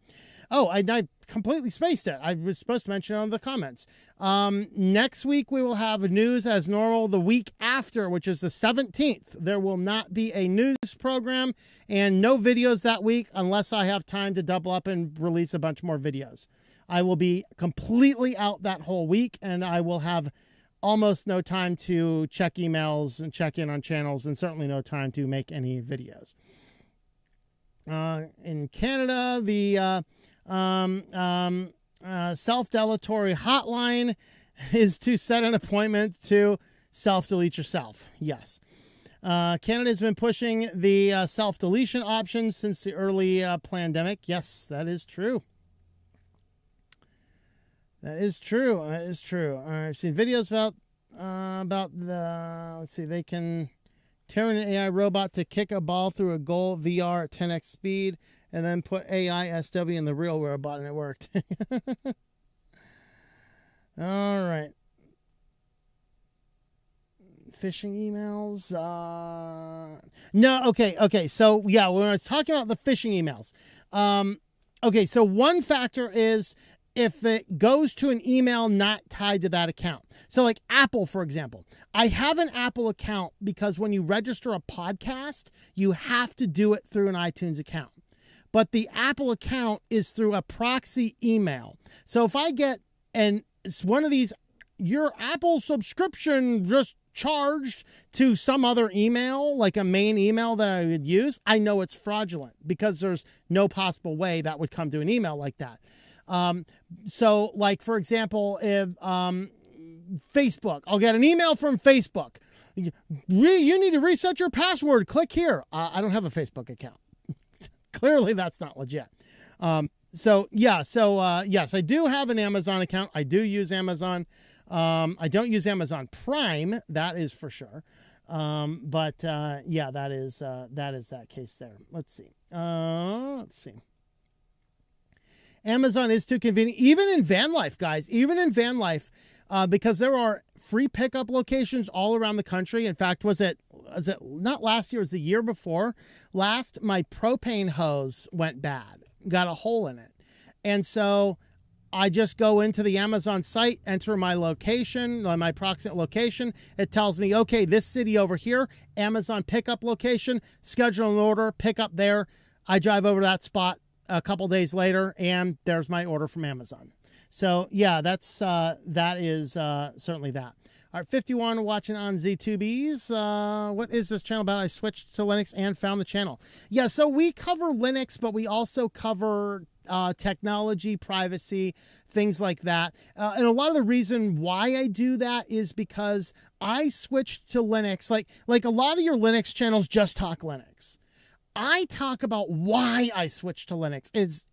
Oh, I completely spaced it. I was supposed to mention it on the comments. Next week, we will have news as normal. The week after, which is the 17th, there will not be a news program and no videos that week unless I have time to double up and release a bunch more videos. I will be completely out that whole week, and I will have almost no time to check emails and check in on channels, and certainly no time to make any videos. In Canada, the self-deletory hotline is to set an appointment to self-delete yourself. Yes. Canada has been pushing the self-deletion option since the early pandemic. Yes, that is true. That is true. That is true. I've seen videos about the, let's see, they can tear an AI robot to kick a ball through a goal VR at 10x speed and then put AI SW in the real robot, and it worked. All right. Phishing emails. No, okay. So, yeah, when I was talking about the phishing emails. Okay, so one factor is if it goes to an email not tied to that account. So like Apple, for example. I have an Apple account because when you register a podcast, you have to do it through an iTunes account. But the Apple account is through a proxy email. So if I get one of these, your Apple subscription just charged to some other email, like a main email that I would use, I know it's fraudulent because there's no possible way that would come to an email like that. So like, for example, if Facebook, I'll get an email from Facebook. You need to reset your password. Click here. I don't have a Facebook account. Clearly that's not legit. Yes, I do have an Amazon account. I do use Amazon. I don't use Amazon Prime. That is for sure. Yeah, that is that case there. Let's see. Amazon is too convenient, even in van life, guys. Even in van life, because there are free pickup locations all around the country. In fact, was it not last year? It was the year before last. My propane hose went bad, got a hole in it, and so I just go into the Amazon site, enter my location, my approximate location. It tells me, okay, this city over here, Amazon pickup location, schedule an order, pick up there. I drive over to that spot a couple days later, and there's my order from Amazon. So yeah, that is certainly that. All right, 51 watching on ZTubies. What is this channel about? I switched to Linux and found the channel. Yeah, so we cover Linux, but we also cover technology, privacy, things like that. And a lot of the reason why I do that is because I switched to Linux. Like a lot of your Linux channels just talk Linux. I talk about why I switched to Linux. It's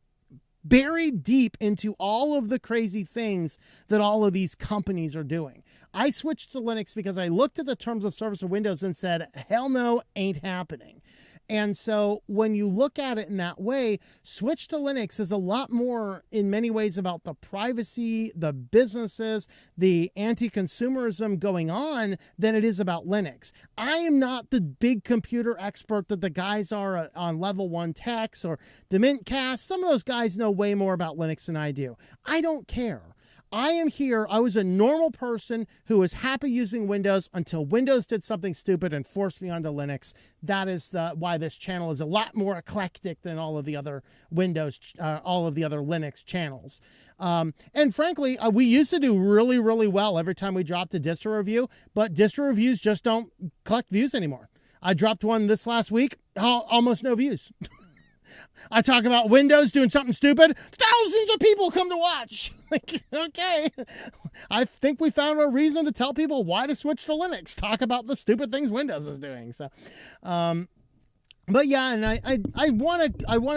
buried deep into all of the crazy things that all of these companies are doing. I switched to Linux because I looked at the terms of service of Windows and said, hell no, ain't happening. And so when you look at it in that way, switch to Linux is a lot more in many ways about the privacy, the businesses, the anti-consumerism going on than it is about Linux. I am not the big computer expert that the guys are on Level 1 Techs or the Mintcast. Some of those guys know way more about Linux than I do. I don't care. I am here. I was a normal person who was happy using Windows until Windows did something stupid and forced me onto Linux. That is why this channel is a lot more eclectic than all of the other all of the other Linux channels. And frankly, we used to do really, really well every time we dropped a distro review, but distro reviews just don't collect views anymore. I dropped one this last week, almost no views. I talk about Windows doing something stupid, thousands of people come to watch. Like, okay, I think we found a reason to tell people why to switch to Linux. Talk about the stupid things Windows is doing. So, but yeah, and I want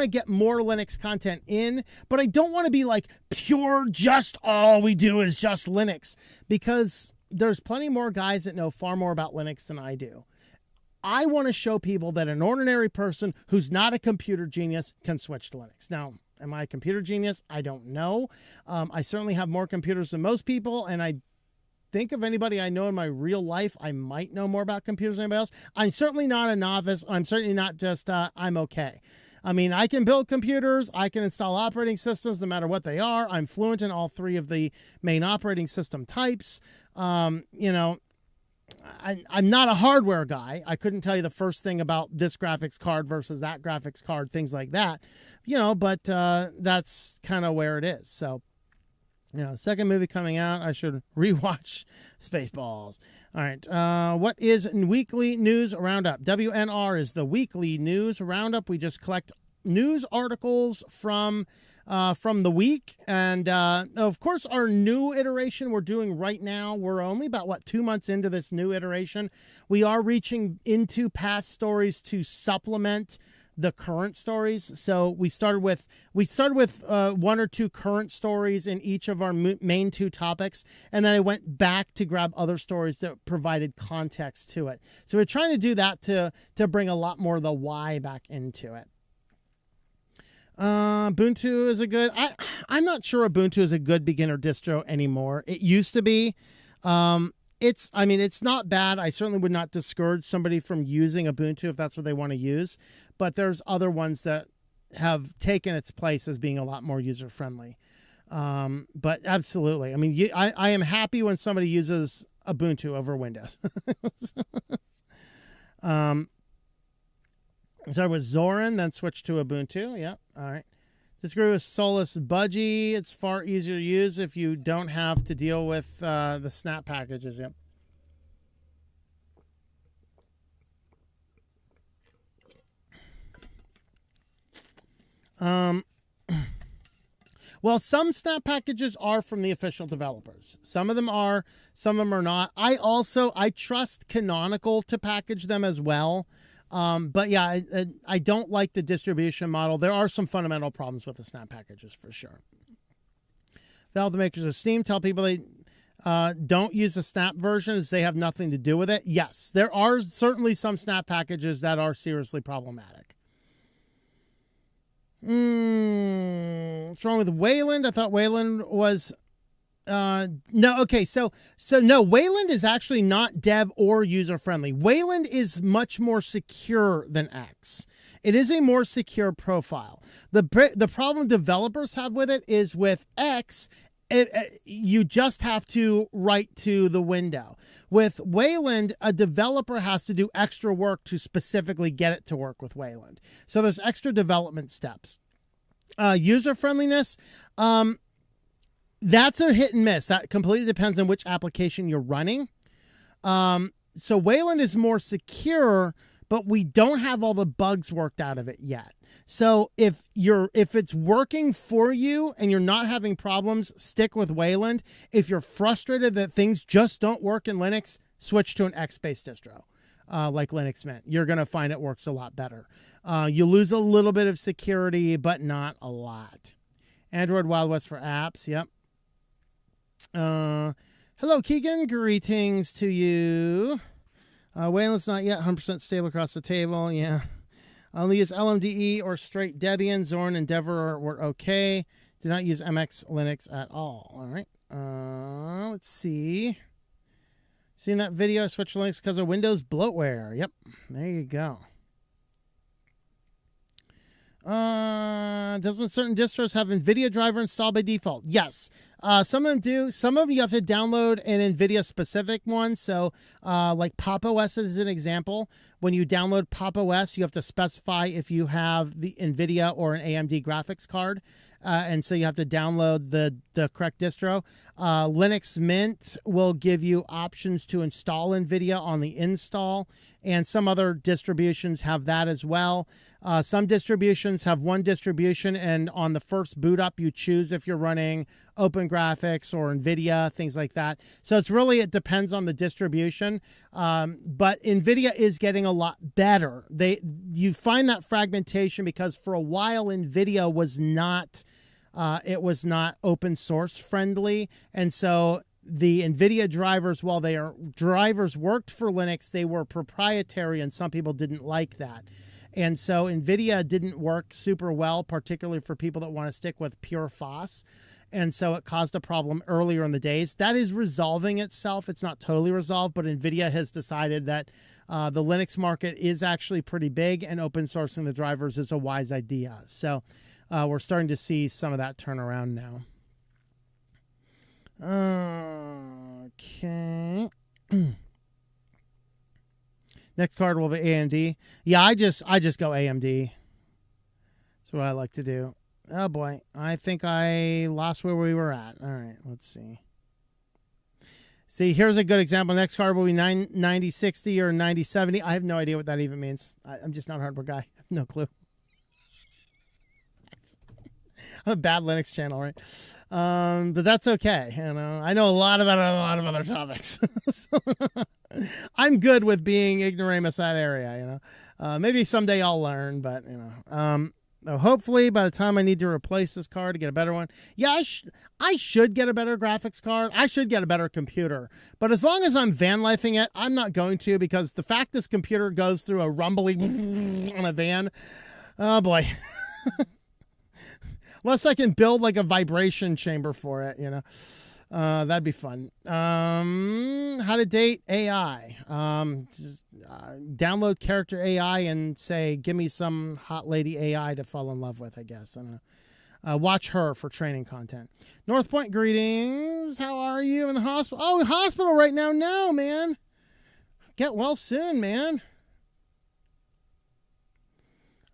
to get more Linux content in, but I don't want to be like pure, just all we do is just Linux, because there's plenty more guys that know far more about Linux than I do. I want to show people that an ordinary person who's not a computer genius can switch to Linux. Now, am I a computer genius? I don't know. I certainly have more computers than most people, and I think of anybody I know in my real life, I might know more about computers than anybody else. I'm certainly not a novice. I'm certainly not just, I'm okay. I mean, I can build computers. I can install operating systems no matter what they are. I'm fluent in all three of the main operating system types. You know, I'm not a hardware guy. I couldn't tell you the first thing about this graphics card versus that graphics card, things like that, you know, but that's kind of where it is. So, you know, second movie coming out, I should rewatch Spaceballs. All right. What is Weekly News Roundup? WNR is the Weekly News Roundup. We just collect news articles from the week, and of course our new iteration we're doing right now, we're only about 2 months into this new iteration. We are reaching into past stories to supplement the current stories. So we started with one or two current stories in each of our main two topics, and then I went back to grab other stories that provided context to it. So we're trying to do that to bring a lot more of the why back into it. Ubuntu is a good, I'm not sure Ubuntu is a good beginner distro anymore. It used to be. It's not bad. I certainly would not discourage somebody from using Ubuntu if that's what they want to use, but there's other ones that have taken its place as being a lot more user friendly. But absolutely. I mean, I am happy when somebody uses Ubuntu over Windows. Started with Zorin, then switched to Ubuntu. Yeah, all right. Disagree with Solus Budgie. It's far easier to use if you don't have to deal with the snap packages. Yep. Well, some snap packages are from the official developers. Some of them are, some of them are not. I trust Canonical to package them as well. But yeah, I don't like the distribution model. There are some fundamental problems with the snap packages for sure. Valve, the makers of Steam, tell people Don't use the snap versions. They have nothing to do with it. Yes, there are certainly some snap packages that are seriously problematic. What's wrong with Wayland? I thought Wayland was... no, okay, so no, Wayland is actually not dev or user-friendly. Wayland is much more secure than X. It is a more secure profile. The problem developers have with it is with X, you just have to write to the window. With Wayland, a developer has to do extra work to specifically get it to work with Wayland. So there's extra development steps. User friendliness, that's a hit and miss. That completely depends on which application you're running. So Wayland is more secure, but we don't have all the bugs worked out of it yet. So if it's working for you and you're not having problems, stick with Wayland. If you're frustrated that things just don't work in Linux, switch to an X-based distro, like Linux Mint. You're going to find it works a lot better. You lose a little bit of security, but not a lot. Android Wild West for apps. Yep. Hello, Keegan. Greetings to you. Wayland's not yet 100% stable across the table. Yeah. I only use LMDE or straight Debian. Zorn, Endeavor were okay. Do not use MX Linux at all. All right. Let's see. Seen that video? I switched to Linux because of Windows bloatware. Yep. There you go. Doesn't certain distros have NVIDIA driver installed by default? Yes. Some of them do. Some of them you have to download an NVIDIA specific one. So like Pop! OS is an example. When you download Pop! OS, you have to specify if you have the NVIDIA or an AMD graphics card. And so you have to download the correct distro. Linux Mint will give you options to install NVIDIA on the install. And some other distributions have that as well. Some distributions have one distribution, and on the first boot up, you choose if you're running OpenGraphics or NVIDIA, things like that. So it depends on the distribution. But NVIDIA is getting a lot better. You find that fragmentation because for a while NVIDIA was not open source friendly, and so the NVIDIA drivers, while they are drivers worked for Linux, they were proprietary, and some people didn't like that. And so NVIDIA didn't work super well, particularly for people that want to stick with pure FOSS. And so it caused a problem earlier in the days. That is resolving itself. It's not totally resolved, but NVIDIA has decided that the Linux market is actually pretty big, and open sourcing the drivers is a wise idea. So we're starting to see some of that turn around now. Okay. Next card will be AMD. Yeah, I just go AMD. That's what I like to do. Oh boy, I think I lost where we were at. All right, let's see. See, here's a good example. Next card will be 9060 or 9070. I have no idea what that even means. I'm just not a hardware guy. I have no clue. I'm a bad Linux channel, right? But that's okay. You know, I know a lot about a lot of other topics. So, I'm good with being ignoramus that area. You know, maybe someday I'll learn, but you know, hopefully by the time I need to replace this card to get a better one, yeah, I should get a better graphics card. I should get a better computer. But as long as I'm van lifing it, I'm not going to, because the fact this computer goes through a rumbly on a van, oh boy. Unless I can build like a vibration chamber for it, you know, that'd be fun. How to date AI. Download character AI and say, give me some hot lady AI to fall in love with, I guess. I don't know. Watch her for training content. North Point, greetings. How are you in the hospital? Oh, hospital right now? No, man. Get well soon, man.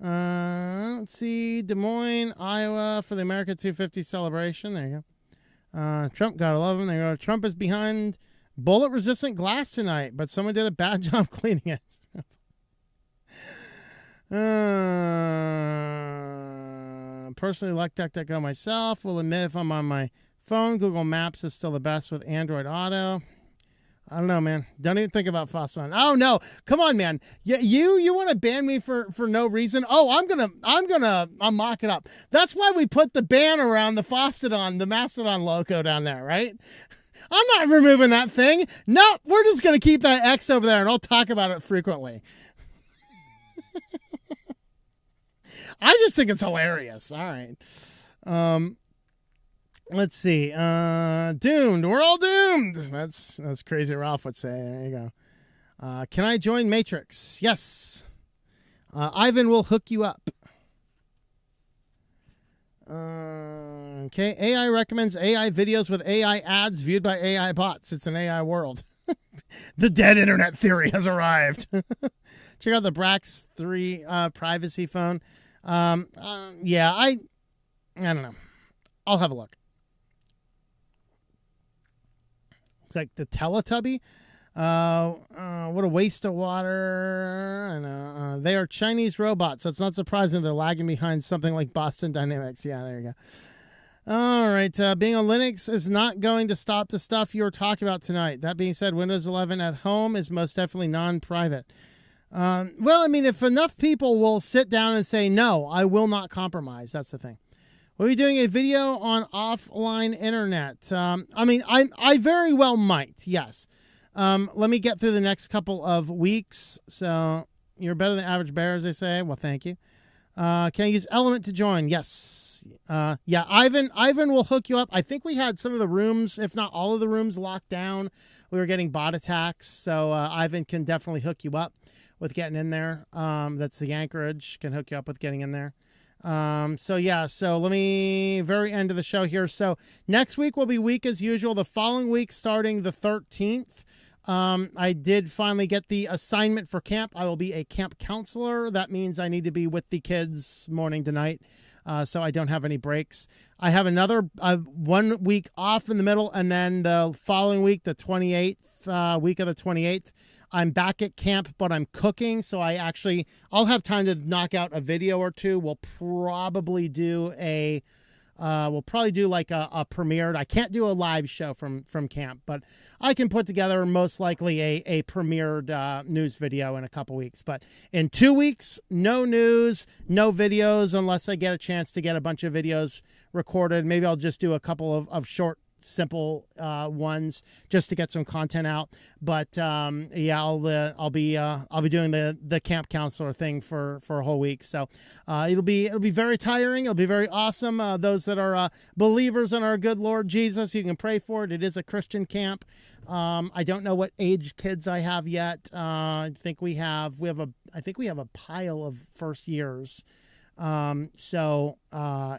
Let's see. Des Moines, Iowa for the America 250 celebration. There you go. Trump, gotta love him. There you go. Trump is behind bullet-resistant glass tonight, but someone did a bad job cleaning it. Personally, like DuckDuckGo myself. Will admit if I'm on my phone, Google Maps is still the best with Android Auto. I don't know, man. Don't even think about Fossilon. Oh no, come on, man. You want to ban me for no reason? Oh, I'll mock it up. That's why we put the ban around the Fossilon, the Mastodon logo down there, right? I'm not removing that thing. Nope, we're just going to keep that X over there, and I'll talk about it frequently. I just think it's hilarious. All right. Let's see. Doomed. We're all doomed. That's Crazy Ralph would say. There you go. Can I join Matrix? Yes. Ivan will hook you up. Okay. AI recommends AI videos with AI ads viewed by AI bots. It's an AI world. The dead internet theory has arrived. Check out the Brax 3 privacy phone. Yeah, I don't know. I'll have a look. It's like the Teletubby. What a waste of water. I know. They are Chinese robots, so it's not surprising they're lagging behind something like Boston Dynamics. Yeah, there you go. All right. Being on Linux is not going to stop the stuff you're talking about tonight. That being said, Windows 11 at home is most definitely non-private. Well, I mean, if enough people will sit down and say, no, I will not compromise. That's the thing. We'll be doing a video on offline internet. I mean, I very well might. Yes. Let me get through the next couple of weeks. So you're better than average bear, as they say. Well, thank you. Can I use Element to join? Yes. Yeah, Ivan will hook you up. I think we had some of the rooms, if not all of the rooms, locked down. We were getting bot attacks. So Ivan can definitely hook you up with getting in there. That's the Anchorage, can hook you up with getting in there. So yeah, so let me, very end of the show here. So next week will be week as usual. The following week, starting the 13th, I did finally get the assignment for camp. I will be a camp counselor. That means I need to be with the kids morning to night. So I don't have any breaks. I have another 1 week off in the middle, and then the following week, the 28th, week of the 28th, I'm back at camp, but I'm cooking, so I'll have time to knock out a video or two. We'll probably do like a premiered. I can't do a live show from camp, but I can put together most likely a premiered news video in a couple weeks. But in 2 weeks, no news, no videos, unless I get a chance to get a bunch of videos recorded. Maybe I'll just do a couple of short, simple ones just to get some content out. But yeah, I'll be doing the camp counselor thing for a whole week. So it'll be very tiring. It'll be very awesome. Those that are believers in our good Lord Jesus, you can pray for it. It is a Christian camp. I don't know what age kids I have yet. I think we have a pile of first years. So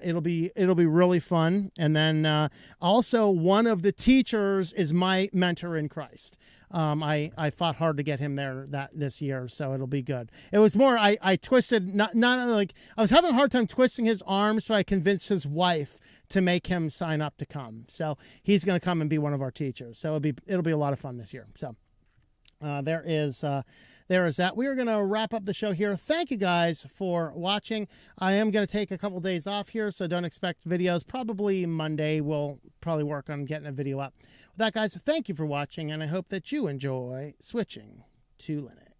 it'll be really fun. And then also one of the teachers is my mentor in Christ. I fought hard to get him there this year, so it'll be good. It was more I twisted, not like I was having a hard time twisting his arm, so I convinced his wife to make him sign up to come. So he's going to come and be one of our teachers. So it'll be a lot of fun this year. So there is that. We are going to wrap up the show here. Thank you guys for watching. I am going to take a couple days off here, so don't expect videos. Probably Monday we'll probably work on getting a video up. With that, guys, thank you for watching, and I hope that you enjoy switching to Linux.